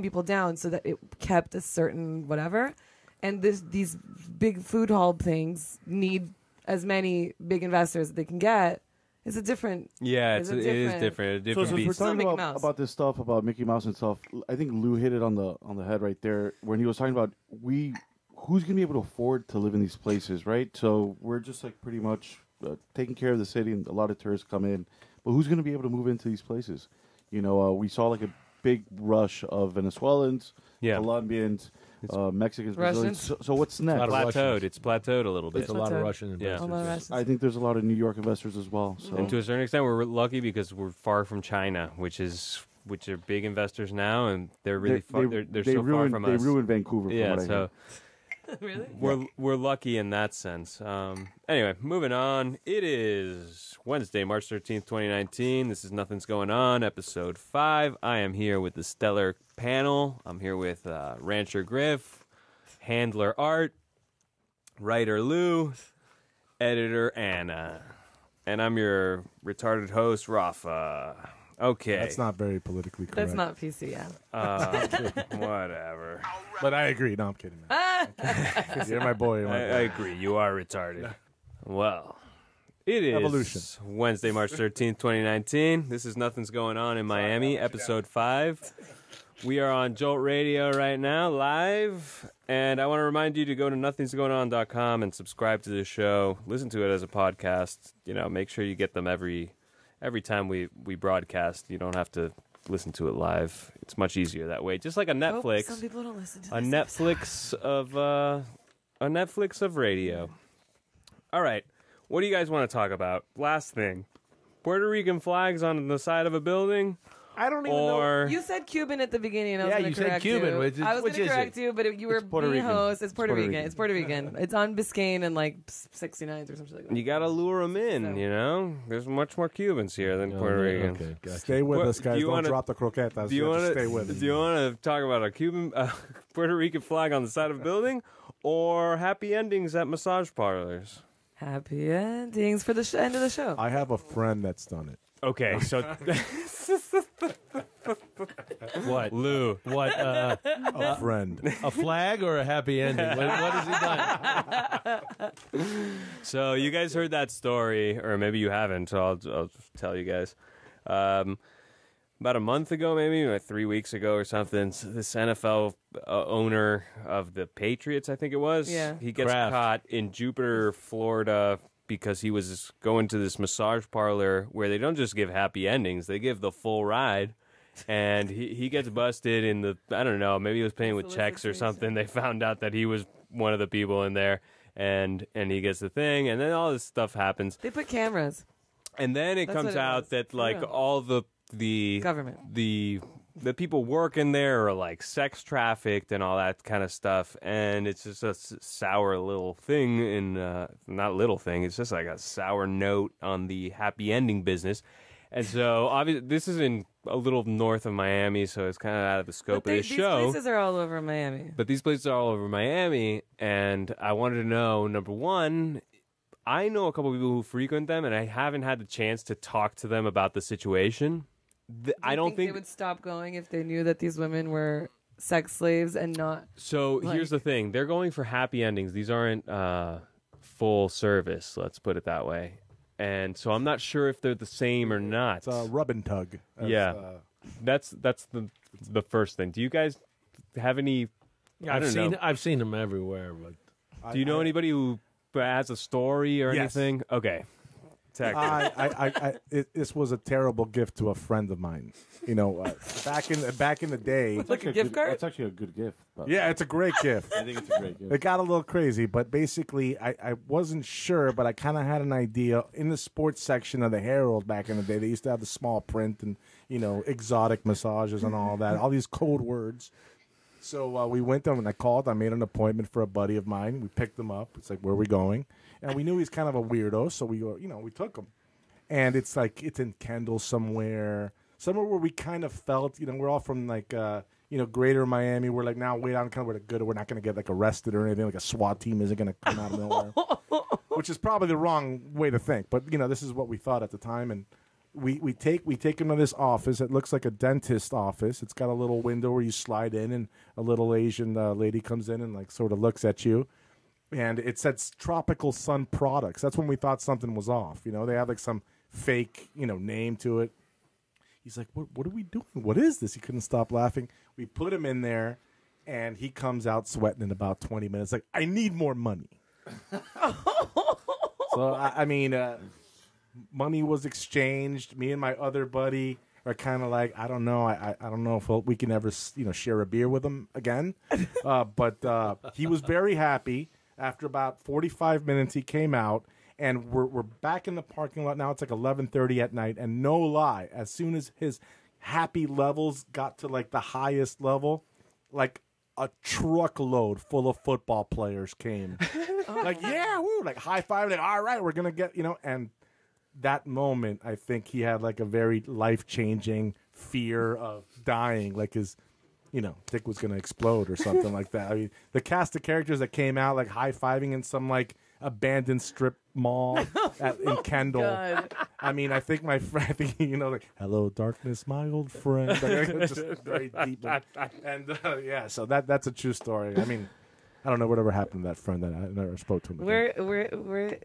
people down so that it kept a certain whatever. And these big food hall things need as many big investors that they can get. It's a different. Yeah, it is different. So we're beast. talking about this stuff about Mickey Mouse and stuff. I think Lou hit it on the head right there when he was talking about who's gonna be able to afford to live in these places, right? So we're just like pretty much taking care of the city, and a lot of tourists come in. But who's going to be able to move into these places? We saw like a big rush of Venezuelans, Colombians, Mexicans, Brazilians. So what's next? It's plateaued a little bit. There's a lot of Russian investors. I think there's a lot of New York investors as well. So. And to a certain extent, we're lucky because we're far from China, which are big investors now, and they're really far. They're so far from us. They ruined Vancouver. Yeah, from what I heard. Really? We're lucky in that sense. Anyway, moving on. It is Wednesday, March 13th, 2019. This is Nothing's Going On, episode 5. I am here with the stellar panel. I'm here with Rancher Griff, Handler Art, Writer Lou, Editor Anna. And I'm your retarded host, Rafa. Okay. That's not very politically correct. That's not PC, yeah. Whatever. But I agree. No, I'm kidding, man. You're my boy. I agree. You are retarded. Well, it is Evolution. Wednesday, March 13th, 2019. This is Nothing's Going On in Miami, episode 5. We are on Jolt Radio right now, live. And I want to remind you to go to nothingsgoingon.com and subscribe to the show. Listen to it as a podcast. Make sure you get them every time we broadcast. You don't have to listen to it live. It's much easier that way. Just like a Netflix. Some people don't listen to a Netflix of radio. All right. What do you guys want to talk about? Last thing. Puerto Rican flags on the side of a building? I don't even know. You said Cuban at the beginning, and I was going to correct Cuban. you. I was going to correct you, but you were Puerto being Rican. host. It's Puerto Rican. It's Puerto Rican. It's on Biscayne and like 69th or something like that. You got to lure them in, There's much more Cubans here than Puerto Rican. Okay, gotcha. Stay with us, guys. Don't wanna- drop the croquetas. Do you want to stay with us? Do you want to talk about a Cuban, Puerto Rican flag on the side of a building, or happy endings at massage parlors? Happy endings for the end of the show. I have a friend that's done it. Okay, so What? Lou, What? A friend. A flag or a happy ending? What has he done? so you guys heard that story, or maybe you haven't. So I'll tell you guys. About a month ago, maybe like 3 weeks ago or something, this NFL owner of the Patriots, I think it was, he gets caught in Jupiter, Florida, because he was going to this massage parlor where they don't just give happy endings, they give the full ride. And he gets busted in the, I don't know, maybe he was paying with checks or something. They found out that he was one of the people in there, and he gets the thing, and then all this stuff happens. They put cameras. And then it comes out that like all the the Government. the people working there are like sex trafficked and all that kind of stuff, and it's just a sour little thing. Not little thing. It's just like a sour note on the happy ending business. And so, obviously, this is in a little north of Miami, so it's kind of out of the scope of this show. These places are all over Miami. But these places are all over Miami, and I wanted to know, number one, I know a couple people who frequent them, and I haven't had the chance to talk to them about the situation. I don't think they would stop going if they knew that these women were sex slaves and not. So here's the thing: they're going for happy endings. These aren't full service. Let's put it that way. And so I'm not sure if they're the same or not. It's a rub and tug. That's the first thing. Do you guys have any? I've seen them everywhere, but do you know anybody who has a story or Yes. anything? Okay. This was a terrible gift to a friend of mine. You know, back in the day. Like a gift card? That's actually a good gift. But Yeah, it's a great gift. I think it's a great gift. It got a little crazy, but basically, I wasn't sure, but I kind of had an idea. In the sports section of the Herald back in the day, they used to have the small print and, exotic massages and all that, all these code words. So we went there, and I called. I made an appointment for a buddy of mine. We picked him up. It's like, where are we going? And we knew he's kind of a weirdo, so we took him. And it's like, it's in Kendall somewhere where we kind of felt, we're all from like, greater Miami. We're like, now wait on kind of where the good. We're not going to get like arrested or anything. Like a SWAT team isn't going to come out of nowhere, which is probably the wrong way to think. But this is what we thought at the time. And we take him to this office. It looks like a dentist office. It's got a little window where you slide in, and a little Asian lady comes in and like sort of looks at you. And it says Tropical Sun Products. That's when we thought something was off. They have like some fake, name to it. He's like, what are we doing? What is this? He couldn't stop laughing. We put him in there, and he comes out sweating in about 20 minutes. Like, I need more money. So, I mean, money was exchanged. Me and my other buddy are kind of like, I don't know. I don't know if we can ever, share a beer with him again. But he was very happy. After about 45 minutes, he came out, and we're back in the parking lot now. It's like 11:30 at night, and no lie, as soon as his happy levels got to like the highest level, like a truckload full of football players came. Like, yeah, woo, like high five, like, all right, we're gonna get, and that moment, I think he had like a very life-changing fear of dying, like his dick was going to explode or something like that. I mean, the cast of characters that came out, like, high-fiving in some, like, abandoned strip mall in Kendall. God. I mean, I think my friend, like, hello, darkness, my old friend. Like, just very deep. And, so that's a true story. I mean, I don't know whatever happened to that friend that I never spoke to him again. Where,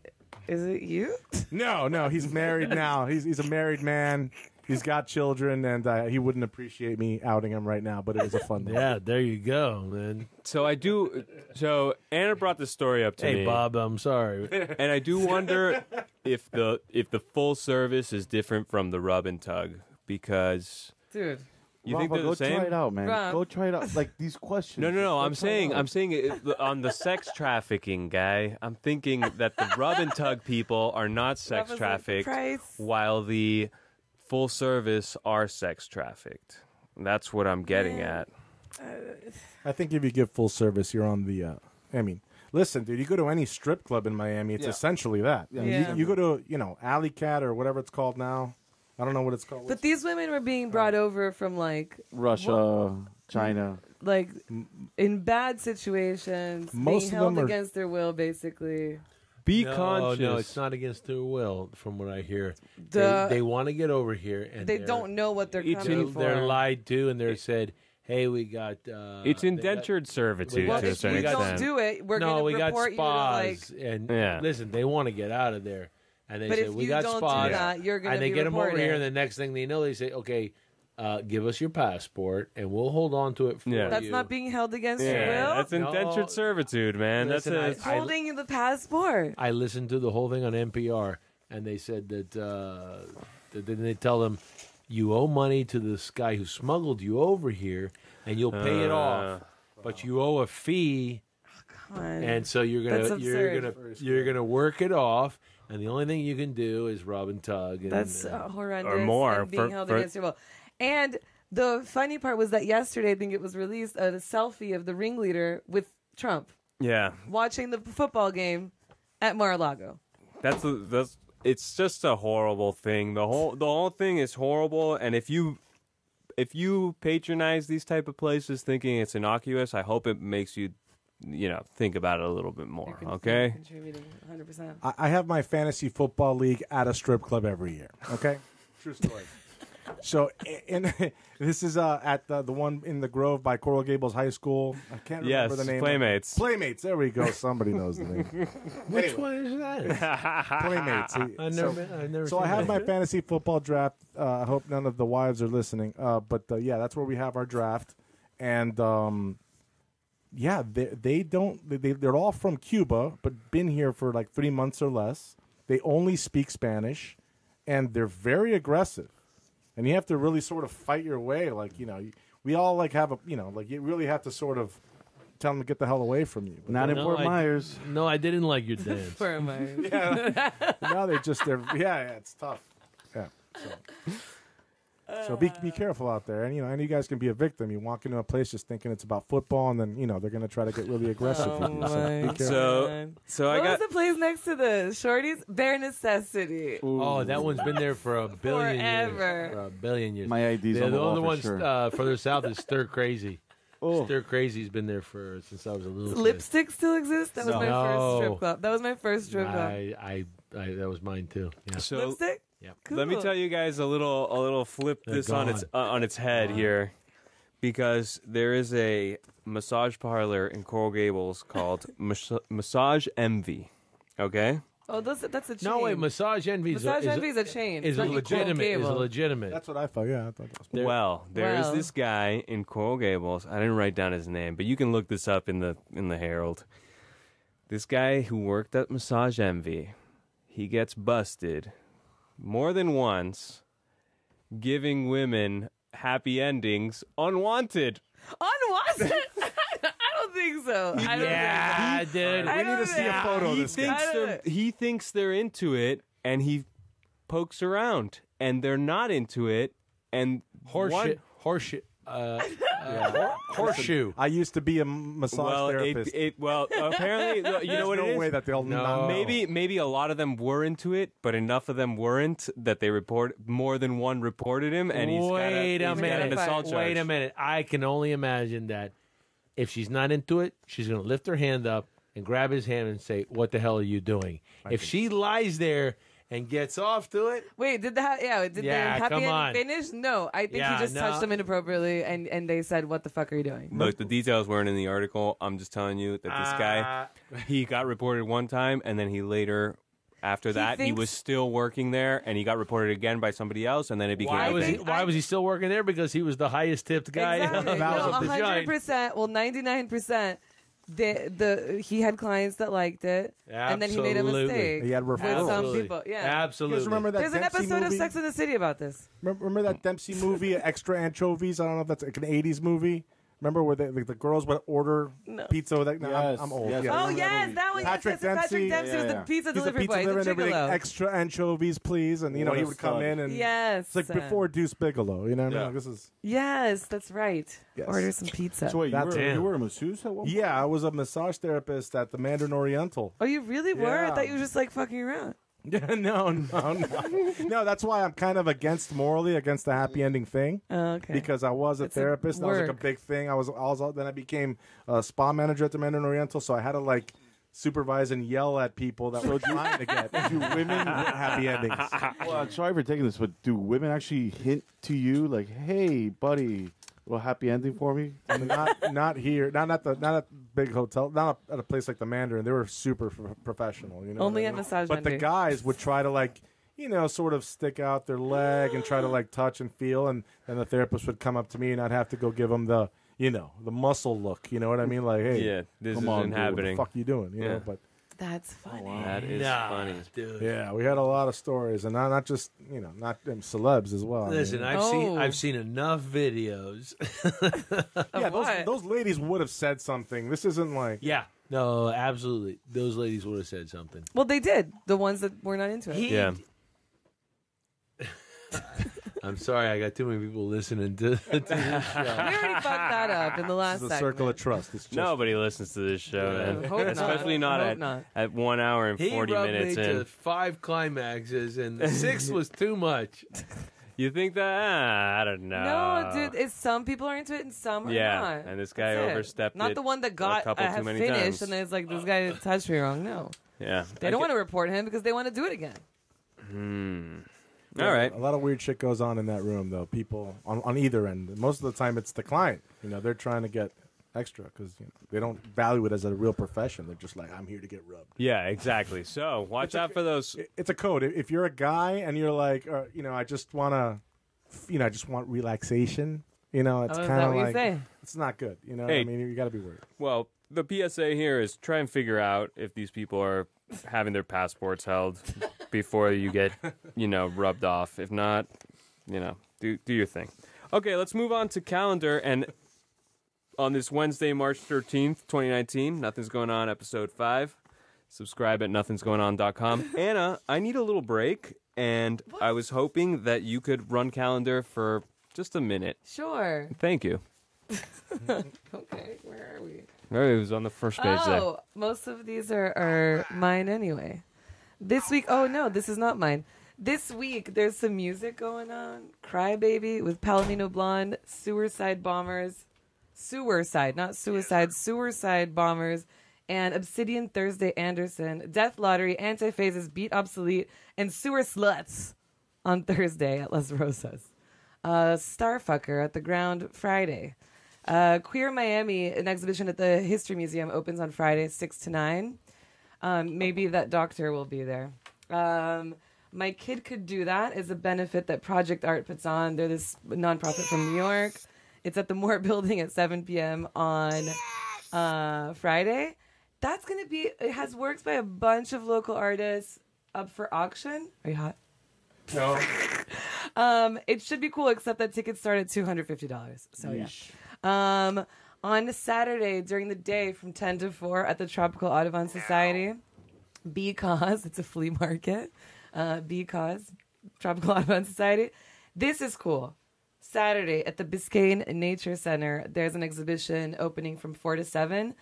is it you? No, he's married now. He's a married man. He's got children, and he wouldn't appreciate me outing him right now, but it was a fun day. yeah, there you go, man. So Anna brought this story up to me. Hey, Bob, I'm sorry. And I do wonder if the full service is different from the rub and tug, because Dude. you think Rafa, they're the same? Go try it out, man. Rob. Go try it out. Like these questions. No. I'm Just go try it saying on the sex trafficking guy, I'm thinking that the rub and tug people are not sex Rob was like, trafficked, price. while the full service are sex trafficked. That's what I'm getting at. I think if you give full service, you're on the. I mean, listen, dude. You go to any strip club in Miami, it's essentially that. Yeah. You go to Alley Cat or whatever it's called now. I don't know what it's called. But these women were being brought over from like Russia, China. like in bad situations, Most being of held them are- against their will, basically. Be No, conscious. no, it's not against their will, from what I hear. Duh. They want to get over here, and They don't know what they're It's coming in- for. They're lied to, and they're said, "Hey, we got." It's they got- indentured servitude well, to a if certain you don't extent. do it, we're no, going we to got report you to like. spas, and Yeah. listen, they want to get out of there, and they But said if we you got don't do spas, that, you're going to and they be get them over reported. here, and the next thing they know, they say, "Okay, give us your passport, and we'll hold on to it for Yeah. you." That's not being held against your Yeah, will. that's indentured No. servitude, man. Listen, That's a Holding the passport. I listened to the whole thing on NPR, and they said that then they tell them, you owe money to this guy who smuggled you over here, and you'll pay it off, but you owe a fee, Come on. and so That's absurd. you're gonna work it off, and the only thing you can do is rub and tug. And, That's horrendous. Or more and being held against your will. And the funny part was that yesterday, I think it was released, a selfie of the ringleader with Trump Yeah. watching the football game at Mar-a-Lago. That's it's just a horrible thing. The whole thing is horrible, and if you patronize these type of places thinking it's innocuous, I hope it makes you think about it a little bit more. Okay? Contributing 100%. I have my fantasy football league at a strip club every year. Okay, true story. So, this is at the one in the Grove by Coral Gables High School. I can't remember the name. Playmates. Playmates. There we go. Somebody knows the name. which one is that? Playmates. I've never. So I have my fantasy football draft. I hope none of the wives are listening. But yeah, that's where we have our draft, and yeah, they're all from Cuba, but been here for like 3 months or less. They only speak Spanish, and they're very aggressive. And you have to really sort of fight your way. Like, we all like have you really have to sort of tell them to get the hell away from you. But Not in Fort Myers. No, I didn't like your dance. For my now it's tough. Yeah. So be careful out there. And, and you guys can be a victim. You walk into a place just thinking it's about football, and then, they're going to try to get really aggressive with you. So be careful. So what I got was the place next to the Shorties? Bare Necessity. Oh, that one's been there for a billion Forever. years. For a billion years. My ID's on the other wall one for sure. further south is Stir Crazy. Oh. Stir Crazy's been there since I was a little kid. Lipstick still exists? That was my first No. strip club. That was my first strip club. I that was mine too. Yeah. so Lipstick? Yep. Cool. let me tell you guys a little flip They're this on its head here, because there is a massage parlor in Coral Gables called Massage Envy. Okay. Oh, that's a chain. No, wait, Massage Envy Massage Envy is a chain. is It's a like legitimate. Is a Coral Gable. legitimate. That's what I thought. Yeah, I thought that was Well, there is Well. this guy in Coral Gables. I didn't write down his name, but you can look this up in the Herald. This guy who worked at Massage Envy, he gets busted more than once giving women happy endings unwanted. Unwanted? I don't think so. I don't Yeah, dude. I We need to don't see a think- photo of He this guy. thinks he thinks they're into it, and he pokes around, and they're not into it, and Horseshit. Horseshoe. I used to be a massage therapist. Apparently, you know what There's it no way is. that they'll No. not know. Maybe a lot of them were into it, but enough of them weren't that they more than one reported him, and he's Wait got a an minute. assault charge. Wait a minute. I can only imagine that if she's not into it, she's going to lift her hand up and grab his hand and say, "What the hell are you doing?" If she lies there and gets off to it, Wait, did the happy come on. ending finish? No, I think Yeah, he just no. touched them inappropriately, and they said, "What the fuck are you doing?" Look, the details weren't in the article. I'm just telling you that this guy, he got reported one time, and then he later, after that, he thinks- was still working there, and he got reported again by somebody else, and then it became. why was he still working there? Because he was the highest tipped guy Exactly. of No, the joint. 100%. Well, 99%. He had clients that liked it, and then he made a Absolutely. mistake He had with referrals. some people. Yeah, You Absolutely. guys remember that there's an Dempsey episode movie? of Sex and the City about this. Remember that Dempsey movie, Extra Anchovies? I don't know if that's like an 80s movie. Remember where the girls would order pizza with that? No, Yes, I'm old. yes, Yeah. I Oh remember that yes, movie. that one. Patrick Yes, Patrick Dempsey. Dempsey was Yeah, the yeah. pizza He's a delivery pizza boy. He's delivery a and everything. gigolo. Extra anchovies, please. And, he What a would come stud. in and Yes, it's like before Deuce Bigelow. You know what I mean? Yeah. Like, this is... Yes, that's right. Yes. Order some pizza. So wait, That's- you were a masseuse at one point? Yeah, I was a massage therapist at the Mandarin Oriental. Oh, you really were? I Yeah. thought you were just like fucking around. Yeah, no. No, that's why I'm kind of morally against the happy ending thing. Oh, okay. Because I was a It's a therapist. That was like a work. big thing. Then I became a spa manager at the Mandarin Oriental, so I had to supervise and yell at people that were trying to get women happy endings. Well, I'm sorry for taking this, but do women actually hint to you like, "Hey, buddy, a little happy ending for me"? Not here, not at big hotel, not at a place like the Mandarin. They were super professional. You know, Only what I at mean? Massage But the Envy. guys would try to sort of stick out their leg and try to touch and feel, and then the therapist would come up to me and I'd have to go give them the muscle look. You know what I mean? Like, hey, Yeah, this come isn't on, dude, happening. what the fuck you doing? You Yeah. know, but. That's funny. That is Nah, funny. dude. Yeah, we had a lot of stories, and not just not them celebs as well. Listen, I I've seen enough videos. mean, yeah, what? those ladies would have said something. This isn't like Yeah, No, absolutely. Those ladies would have said something. Well, they did. The ones that were not into it. Yeah. I'm sorry, I got too many people listening to this show. We already fucked that up in the last This is a segment. circle of trust. It's just, Nobody listens to this show, man. Hope not. Especially not Hope at, not. at 1 hour and He 40 rubbed minutes me in. to 5 climaxes, and the 6th was too much. You think that? I don't know. No, dude, it's some people are into it and some are Yeah, not. and this guy That's it. overstepped Not it the one that got couple too have many finished, times. and then it's like this guy touched me wrong. No, Yeah. they don't want to report him because they want to do it again. All right. A lot of weird shit goes on in that room, though. People on either end. Most of the time, it's the client. They're trying to get extra because they don't value it as a real profession. They're just like, I'm here to get rubbed. Yeah, exactly. So watch out for those. It's a code. If you're a guy and you're like, I just want to, I just want relaxation. It's Oh, is kind that of what you like say? it's not good. Hey. I mean, you got to be worried. Well, the PSA here is try and figure out if these people are having their passports held before you get, rubbed off. If not, do your thing. Okay, let's move on to calendar. And on this Wednesday, March 13th, 2019, Nothing's Going On, episode 5. Subscribe at nothingsgoingon.com. Anna, I need a little break, and I was hoping that you could run calendar for just a minute. Sure. Thank you. Okay, where are we? It was on the first page there. Oh, most of these are mine anyway. This week, oh no, this is not mine. This week, there's some music going on. Crybaby with Palomino Blonde, Suicide Bombers. Suicide, not suicide. Suicide Bombers. And Obsidian Thursday Anderson. Death Lottery, Antiphases, Beat Obsolete, and Sewer Sluts on Thursday at Las Rosas. Starfucker at the Ground Friday. Queer Miami, an exhibition at the History Museum, opens on Friday, 6 to 9. Maybe that doctor will be there. My Kid Could Do That is a benefit that Project Art puts on. They're this nonprofit from New York. It's at the Moore Building at 7 p.m. on Friday. That's going to be, it has works by a bunch of local artists up for auction. Are you hot? No. It should be cool, except that tickets start at $250. So, yeah. On Saturday during the day from 10 to 4 at the Tropical Audubon Society, because it's a flea market, because Tropical Audubon Society. This is cool. Saturday at the Biscayne Nature Center, there's an exhibition opening from 4 to 7.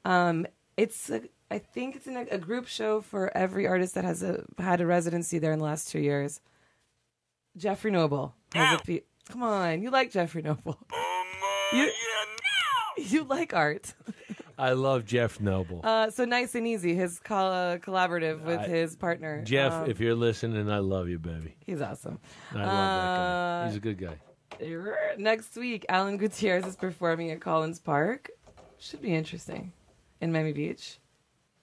I think it's a group show for every artist that has had a residency there in the last 2 years. Jeffrey Noble has come on, you like Jeffrey Noble? You like art. I love Jeff Noble. So Nice and Easy, his collaborative with his partner. Jeff, if you're listening, I love you, baby. He's awesome. I love that guy. He's a good guy. Next week, Alan Gutierrez is performing at Collins Park. Should be interesting. In Miami Beach.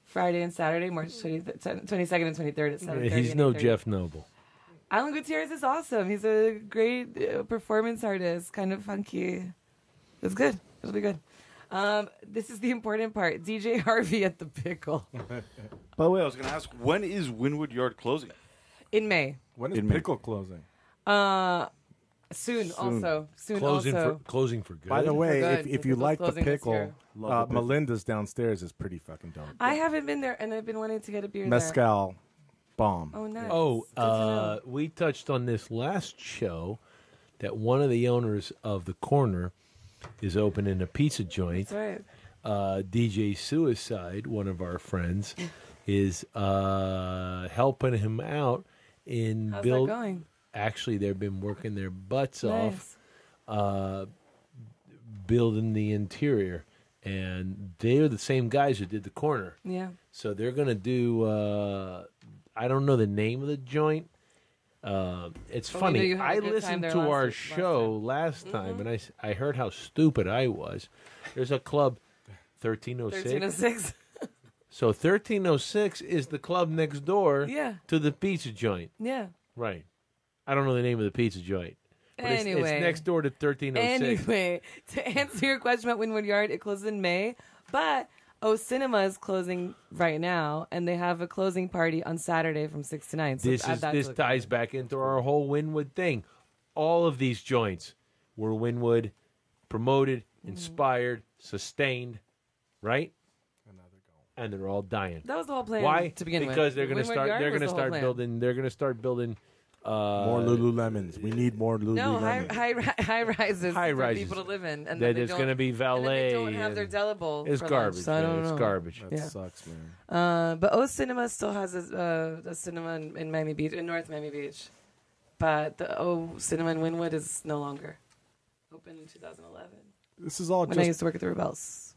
Friday and Saturday, March 22nd and 23rd at 7:30. He's no Jeff Noble. Alan Gutierrez is awesome. He's a great performance artist, kind of funky. It's good. It'll be good. This is the important part. DJ Harvey at the Pickle. By the way, I was going to ask, when is Wynwood Yard closing? In May. When is In May. Pickle closing? Soon also. Closing for good. By the way, good. if you Pickle's like the closing this pickle, year. Melinda's downstairs is pretty fucking dope. I haven't been there, and I've been wanting to get a beer there. Mezcal bomb. Oh, nice. Good to know. We touched on this last show that one of the owners of the corner is opening a pizza joint. That's right. DJ Suicide, one of our friends, is helping him out in How's that going? Actually, they've been working their butts Nice. off building the interior, and they're the same guys who did the corner. Yeah. So they're going to do, I don't know the name of the joint. It's But we know funny. you had a I good time listened there to our last show last time, and I heard how stupid I was. There's a club, 1306. 1306. So 1306 is the club next door Yeah. to the pizza joint. Yeah. Right. I don't know the name of the pizza joint. But Anyway. it's next door to 1306. Anyway, to answer your question about Wynwood Yard, it closes in May, but Cinema is closing right now, and they have a closing party on Saturday from 6 to 9. So This add that to this the ties back into our whole Wynwood thing. All of these joints were Wynwood promoted, inspired, sustained, right? And now they're and they're all dying. That was the whole plan. Why? To begin with, Because they're going to Windward start. Yard They're was going to the whole start plan. building. They're going to start building. More Lululemons. We need more Lululemons. No, high rises High for rises. people to live in, and That then they it's don't- going to be and then valet. they don't have their and- delible. It's for garbage. Lunch, so I man. don't It's know. garbage. That Yeah. sucks, man. But O Cinema still has a cinema in Miami Beach, in North Miami Beach. But the O Cinema in Wynwood is no longer open in 2011. This is all When I just used to work at the Rebels,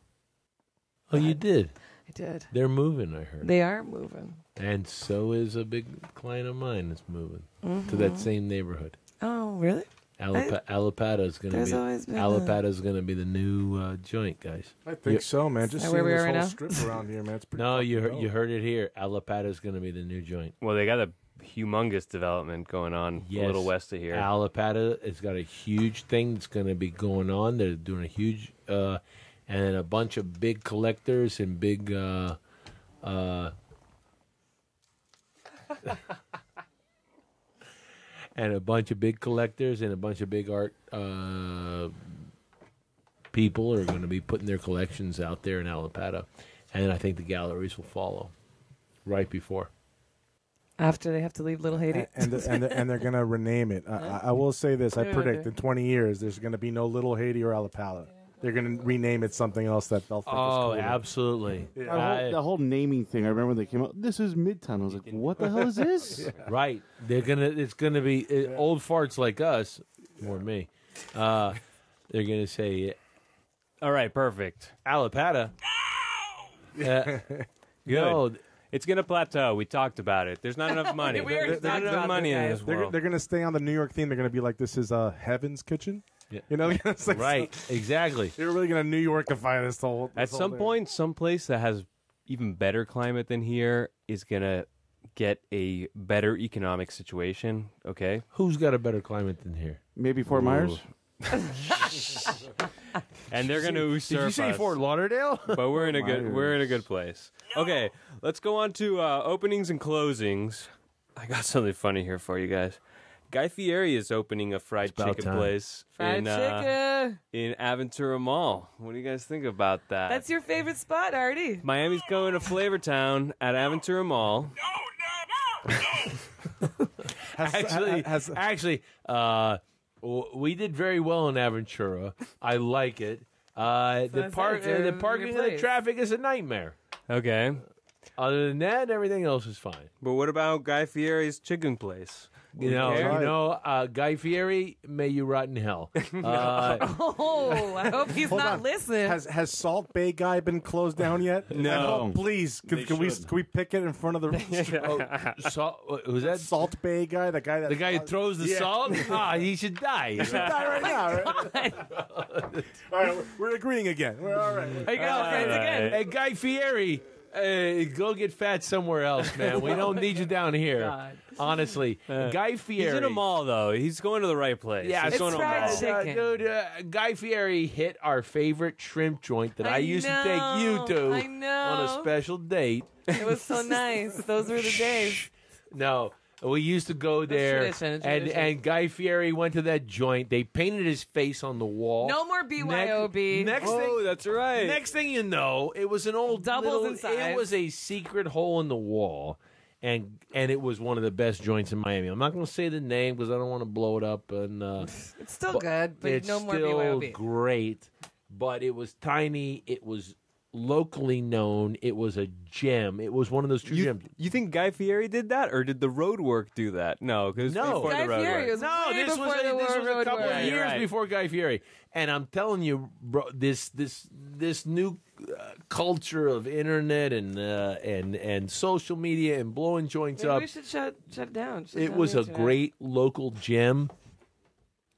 Oh, you did. I did. They're moving. I heard. They are moving. And so is a big client of mine that's moving to that same neighborhood. Oh, really? Alapata is going to There's be always been Alapata is going to be the new joint, guys. I think so, man. Just Is that seeing where we this are whole right now? strip around here, man. It's pretty. No, you fucking dope. heard it here. Alapata is going to be the new joint. Well, they got a humongous development going on a little west of here. Alapata has got a huge thing that's going to be going on. They're doing a huge and a bunch of big collectors and big and a bunch of big collectors and a bunch of big art people are going to be putting their collections out there in Alapata, and I think the galleries will follow right before. After they have to leave Little Haiti. And they're gonna rename it. I will say this: I Yeah, predict okay. in 20 years there's gonna be no Little Haiti or Alapala. They're gonna rename it something else that they'll think is Oh, cooler. absolutely. The whole naming thing. I remember when they came out. This is Midtown. I was like, what the hell is this? Right. It's gonna be old farts like us, or me. They're gonna say All right, perfect. Alapata. Good. No, It's going to plateau. We talked about it. There's not enough money. We already There's not talked enough about money this, in guys. this They're world. gonna stay on the New York theme. They're gonna be like, this is Heaven's Kitchen. Yeah. You know, it's like right. Exactly. They're really gonna New Yorkify this whole. At some point, some place that has even better climate than here is going to get a better economic situation, okay? Who's got a better climate than here? Maybe Fort Myers. And they're going to usurp Did you say us. Fort Lauderdale? But we're in a Myers. good place. Okay, let's go on to openings and closings. I got something funny here for you guys. Guy Fieri is opening a fried It's about chicken time. place Fried chicken. in Aventura Mall. What do you guys think about that? That's your favorite spot, Artie. Miami's going to Flavor Town at Aventura Mall. Actually, we did very well in Aventura. I like it. The it's parking your and the place. traffic is a nightmare. Okay, Other than that, everything else is fine. but what about Guy Fieri's chicken place? Guy Fieri, may you rot in hell. Oh, I hope he's Hold not on. listening. Has Salt Bay Guy been closed down yet? No. Oh, please, can we pick it in front of the Was that Salt Bay Guy? The guy that the guy who throws the Yeah. salt? He should die. Die right now. Right? All right, we're agreeing again. We're all right. Are you guys friends again? Hey, Guy Fieri, go get fat somewhere else, man. We don't need you down here. God. Honestly, Guy Fieri. He's in a mall though. He's going to the right place. Yeah, He's it's going to a fried mall. chicken. Dude, Guy Fieri hit our favorite shrimp joint that I used to take you to I know. on a special date. It was so nice. Those were the days. No, we used to go there, tradition, a tradition. and Guy Fieri went to that joint. They painted his face on the wall. No more BYOB. Next Oh, thing, that's right. next thing you know, it was an old Doubles little, in size. It was a secret hole in the wall, and it was one of the best joints in Miami. I'm not going to say the name because I don't want to blow it up. And It's still good, but it's no more still BYOB. great. But it was tiny. It was locally known. It was a gem. It was one of those true gems. You think Guy Fieri did that, or did the road work do that? No, because No. before Guy the road Fieri work. was No, way this before was the a road couple work. of years right. before Guy Fieri, and I'm telling you, bro, this new culture of internet and social media and blowing joints Maybe up. we should shut it down. Shut It down was the a internet. great local gem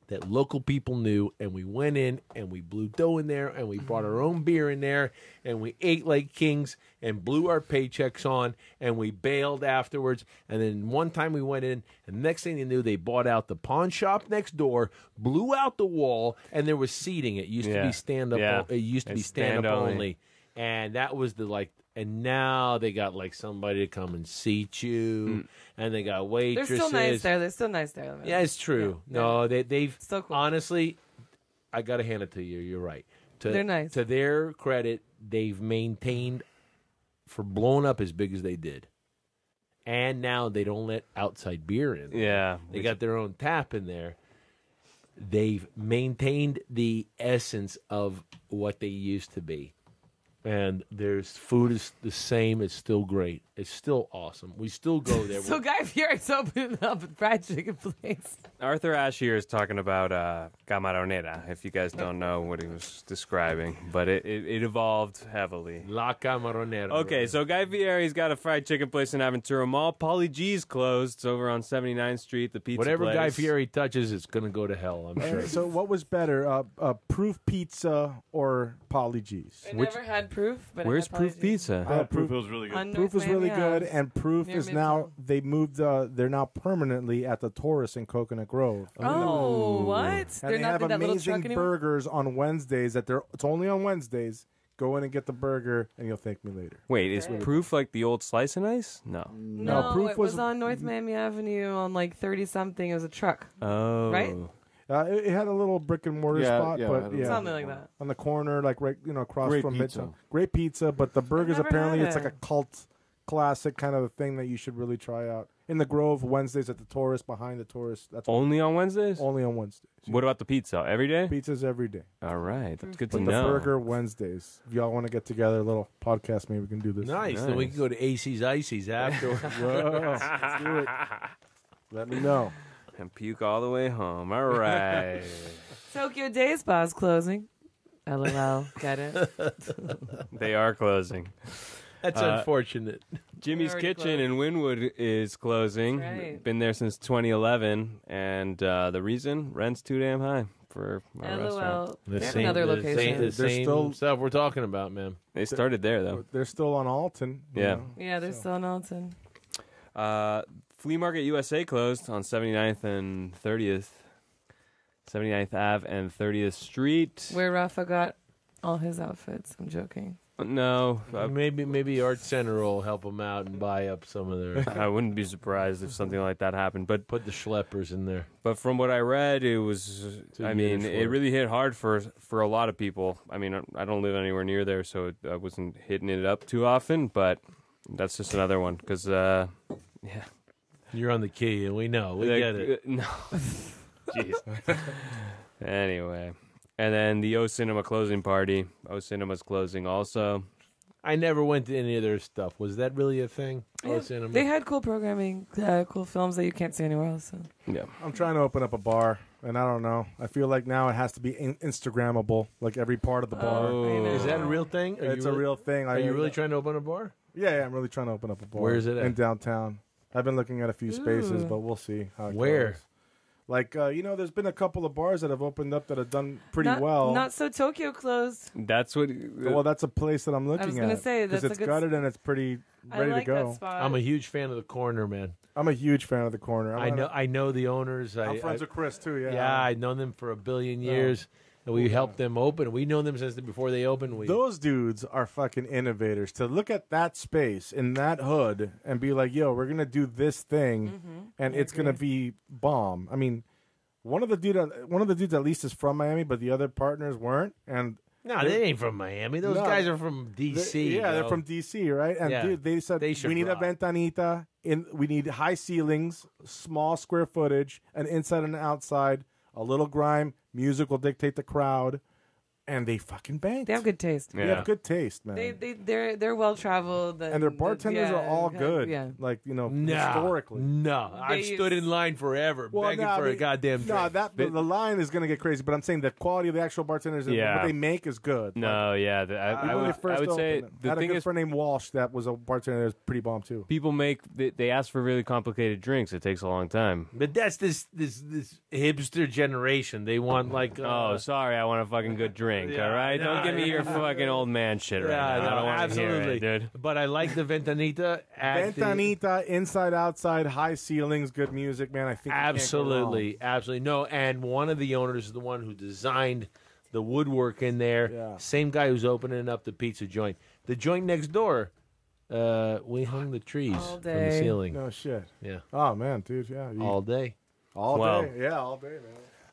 that local people knew, and we went in and we blew dough in there, and we brought our own beer in there, and we ate like kings and blew our paychecks on, and we bailed afterwards. And then one time we went in, and the next thing you knew, they bought out the pawn shop next door, blew out the wall, and there was seating. It used to Yeah. be stand up. Yeah. It used to be It's stand up stand-only. only. And that was and now they got like somebody to come and seat you, and they got They're waitresses. still nice there. They're still nice there. Yeah, it's true. Yeah. No, they've So cool. honestly, I got to hand it to you. You're right. They're nice. To their credit, they've maintained for blowing up as big as they did. And now they don't let outside beer in. Yeah. They got their own tap in there. They've maintained the essence of what they used to be. And there's food is the same. It's still great. It's still awesome. We still go there. So Guy Fieri's opening up a fried chicken place. Arthur Ashe here is talking about camaronera, if you guys don't know what he was describing. But it evolved heavily. La Camaronera. Okay, so Guy Fieri's got a fried chicken place in Aventura Mall. Pauly G's closed. It's over on 79th Street, the pizza Whatever place. Guy Fieri touches, it's going to go to hell, I'm sure. So what was better, Proof Pizza or Pauly G's? I Which- never had Proof, but Where's I had Pauly Proof G's. Pizza? Proof was really good. On Proof North is really Miami Ave. good, and Proof Near is now, they moved, they're now permanently at the Taurus in Coconut Grove. Oh, what? And They're they not have in that little amazing truck anymore? burgers on Wednesdays. It's only on Wednesdays. Go in and get the burger, and you'll thank me later. Wait, is Great. Proof like the old Slice and Ice? No. No, Proof it was was- on North Miami Avenue on like 30-something. It was a truck. Oh. Right? It had a little brick and mortar Yeah, spot, yeah, it but had a yeah, Something like that. on the corner, like right, across Great from pizza. Midtown. Great pizza, but the burgers never apparently had it's like a it. cult classic kind of a thing that you should really try out. In the Grove, Wednesdays at the Taurus, behind the Taurus. That's Only on Wednesdays? only on Wednesdays. What about the pizza? Every day? Pizzas every day. All right. That's good to But the know. burger Wednesdays. If y'all want to get together, a little podcast, maybe we can do this. Nice. Then we can go to AC's Icy's afterwards. Let's do it. Let me know. And puke all the way home. All right. Tokyo Day Spa's closing. LOL. Get it? They are closing. That's unfortunate. Jimmy's already Kitchen in Wynwood is closing. That's right. Been there since 2011. And the reason? Rent's too damn high for a restaurant. LOL. They have another location. The They're same still- stuff we're talking about, man. They started there, though. They're still on Alton. you Yeah. know. Yeah, they're still in Alton. Flea Market USA closed on 79th and 30th. 79th Ave and 30th Street. Where Rafa got all his outfits. I'm joking. No, Maybe Art Center will help them out and buy up some of their. I wouldn't be surprised if something like that happened. But Put the schleppers in there. from what I read, it was. a I mean, year's it worth. really hit hard for a lot of people. I mean, I don't live anywhere near there, so I wasn't hitting it up too often. But that's just another one because, yeah, You're on the key, and we know. We get it. No, jeez. Anyway, and then the O Cinema closing party. O Cinema's closing also. I never went to any of their stuff. Was that really a thing? Yeah, Oh, cinema? They had cool programming, cool films that you can't see anywhere else. So. Yeah. I'm trying to open up a bar, and I don't know. I feel like now it has to be Instagrammable, like every part of the bar. Oh. I know. Is that a real thing? It's a real thing. Are you really trying to open a bar? Yeah, I'm really trying to open up a bar. Where is it at? In downtown. I've been looking at a few spaces, Ooh. but we'll see how it Where? goes. Like, there's been a couple of bars that have opened up that have done pretty Not- well. Not so Tokyo closed. That's what. Well, that's a place that I'm looking at. was gonna say, that's because a it's good gutted and it's pretty I ready like to go. that spot. I'm a huge fan of the corner, man. I'm a huge fan of the corner. I know the owners. I'm friends with Chris too. Yeah. I've known them for a billion years. And we helped them open. We know them since before they opened. Those dudes are fucking innovators. To look at that space in that hood and be like, "Yo, we're gonna do this thing, and it's gonna be bomb." I mean, one of the dudes at least is from Miami, but the other partners weren't. And No, they ain't from Miami. Those No. guys are from D.C. they're bro. from DC, right? And Yeah. dude, they said They should we need rock. a ventanita. We need high ceilings, small square footage, an inside and outside. A little grime. Music will dictate the crowd, and they fucking banked. They have good taste. They have good taste, man. They're well traveled. and their bartenders are all good. Yeah. Like, No, historically. No, I've stood in line forever begging for a goddamn drink. No, the line is going to get crazy, but I'm saying the quality of the actual bartenders and Yeah. what they make is good. No, yeah. I When they would, first I would say opened, I the had a thing good is, friend named Walsh that was a bartender that was pretty bomb too. people they ask for really complicated drinks. It takes a long time. But that's this hipster generation. They want like Oh, sorry, I want a fucking good drink. Yeah, all right, no, don't give me your fucking old man shit right now. I don't want to hear it, dude. But I like the Ventanita. At the- Ventanita, inside, outside, high ceilings, good music, man. I think you can't go Absolutely. No, and one of the owners is the one who designed the woodwork in there. Yeah. Same guy who's opening up the pizza joint. The joint next door, we hung the trees All from the day. ceiling. wrong. No shit. Yeah, Oh man, dude, yeah, all day. all Wow. day, yeah, all day, man.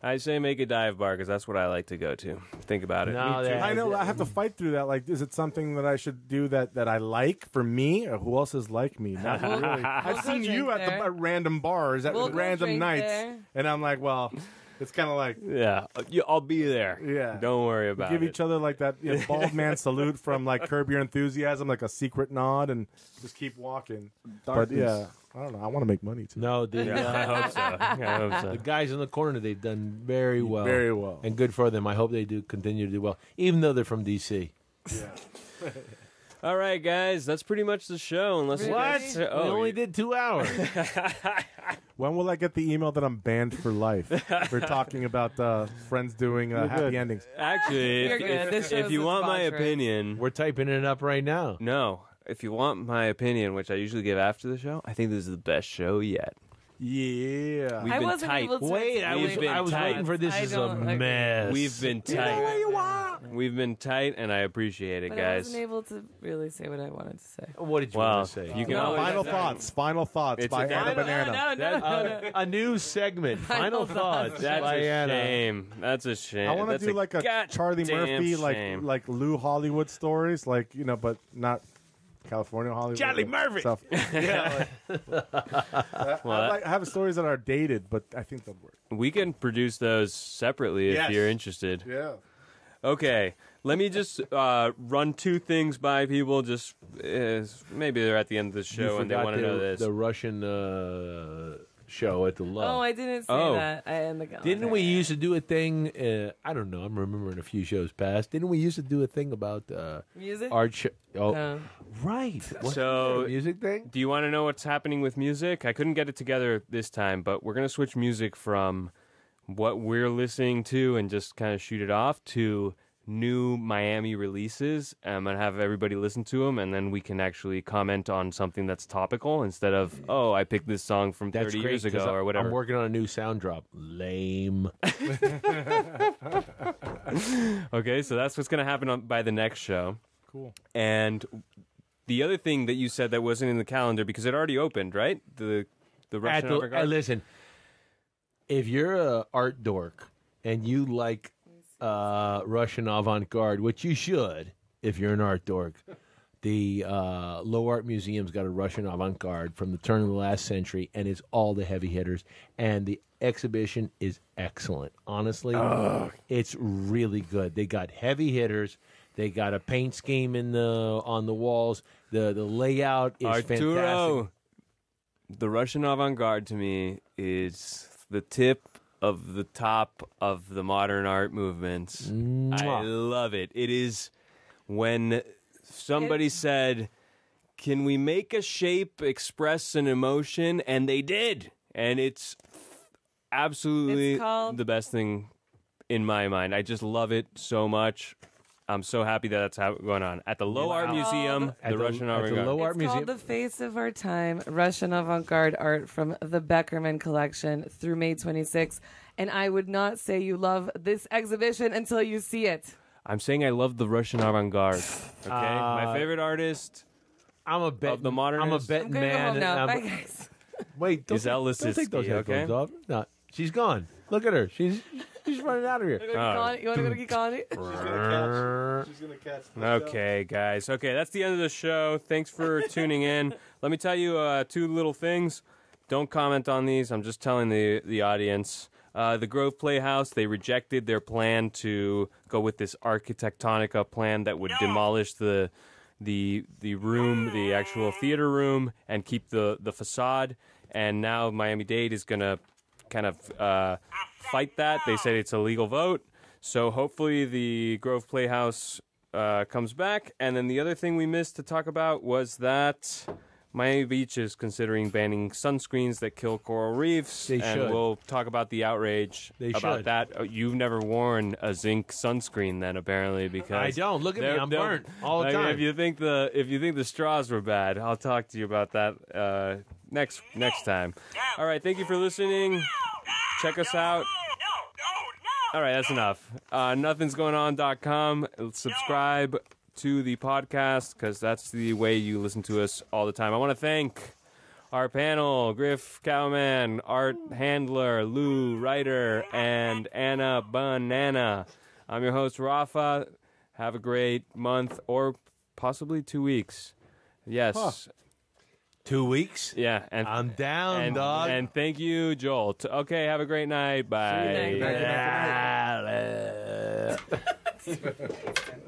I say make a dive bar because that's what I like to go to. Think about it. No, that- I know. I have to fight through that. Like, is it something that I should do that I like for me, or who else is like me? Not We'll- really. we'll I've go seen you drink at there. at random bars, at We'll go random drink nights, there. and I'm like, well, it's kind of like Yeah, I'll be there. Yeah. Don't worry about give it. each other like that bald man salute from like Curb Your Enthusiasm, like a secret nod, and just keep walking. But yeah, I don't know. I want to make money too. No, I hope so. I hope the so. guys in the corner, they've done very well. Very well. And good for them. I hope they do continue to do well, even though they're from D.C. All right, guys, that's pretty much the show. Unless you What? guys, We only did 2 hours. When will I get the email that I'm banned for life for talking about friends doing happy endings? Actually, You're good. This if show's you a want my sponsor. opinion, We're typing it up right now. no. If you want my opinion, which I usually give after the show, I think this is the best show yet. Yeah. We've I been wasn't tight. able to Wait, I was, We've been I was tight. waiting for this I is a don't agree. mess. We've been tight. We've been tight, and I appreciate it, But I guys. wasn't able to really say what I wanted to say. What did you Well, want to say? you can No, always Final thoughts. Final thoughts It's by a- Anna No, Banana. No. A new segment. Final thoughts. That's by a Anna. shame. That's a shame. I want to That's do like a Charlie goddamn Murphy, shame. like Lou Hollywood stories, like but not California Hollywood. Charlie Murphy. Stuff. Yeah. I have stories that are dated, but I think they'll work. We can produce those separately if Yes. you're interested. Yeah. Okay, let me just run two things by people. Just maybe they're at the end of the You show and they forgot want to know this. the Russian show at the Love. Oh, I didn't say Oh. that. I in the calendar. Didn't we used to do a thing? I don't know. I'm remembering a few shows past. Didn't we used to do a thing about music? art show? Oh, No. right. Wasn't So- there a music thing. Do you want to know what's happening with music? I couldn't get it together this time, but we're going to switch music from what we're listening to and just kind of shoot it off to new Miami releases. I'm going to have everybody listen to them, and then we can actually comment on something that's topical instead of, oh, I picked this song from 30 That's great, years ago 'cause or whatever. I'm working on a new sound drop. Lame. Okay, so that's what's going to happen by the next show. Cool. And the other thing that you said that wasn't in the calendar, because it already opened, right? The Russian avant-garde? Listen, if you're a art dork and you like Russian avant-garde, which you should if you're an art dork, the Low Art Museum's got a Russian avant-garde from the turn of the last century, and it's all the heavy hitters. And the exhibition is excellent. Honestly, it's really good. They got heavy hitters. They got a paint scheme on the walls. The layout is Arturo, fantastic. the Russian avant-garde to me is the tip of the top of the modern art movements. I Mwah. love it. It is when somebody said, can we make a shape express an emotion? And they did. And it's absolutely It's called- the best thing in my mind. I just love it so much. I'm so happy that that's going on. At the Low Art Wow. Museum, At the Russian at the avant-garde. Low Art It's Museum. called The Face of Our Time, Russian avant-garde art from the Beckerman collection through May 26th. And I would not say you love this exhibition until you see it. I'm saying I love the Russian avant-garde. Okay, my favorite artist. I'm a bet. Of the I'm a modernist. betting I'm going to go man. home now. and Bye, I'm- guys. Wait, don't Is take, Al don't take those Lissitzky, headphones okay? off. No, she's gone. Look at her. She's running out of here. You want to go to Geek Colony? She's gonna catch. Okay, guys. Okay, that's the end of the show. Thanks for tuning in. Let me tell you two little things. Don't comment on these. I'm just telling the audience. The Grove Playhouse, they rejected their plan to go with this Architectonica plan that would demolish the room, the actual theater room, and keep the facade. And now Miami-Dade is going to kind of fight that. They said it's a legal vote. So hopefully the Grove Playhouse comes back. And then the other thing we missed to talk about was that Miami Beach is considering banning sunscreens that kill coral reefs. They and should. we'll talk about the outrage They about should. that. You've never worn a zinc sunscreen then, apparently, because I don't. Look at me. they're- I'm they're- burnt all the like, time. If you think the straws were bad, I'll talk to you about that next time. All right, thank you for listening. Check us out. All right, that's enough. Nothingsgoingon.com. Subscribe to the podcast because that's the way you listen to us all the time. I want to thank Our panel, Griff Cowman, Art Handler, Lou Ryder, and Anna Banana. I'm your host, Rafa. Have a great month or possibly 2 weeks. Yes. Huh. 2 weeks? Yeah. And I'm down, dog. And thank you, Joel. Okay, have a great night. Bye. Good night.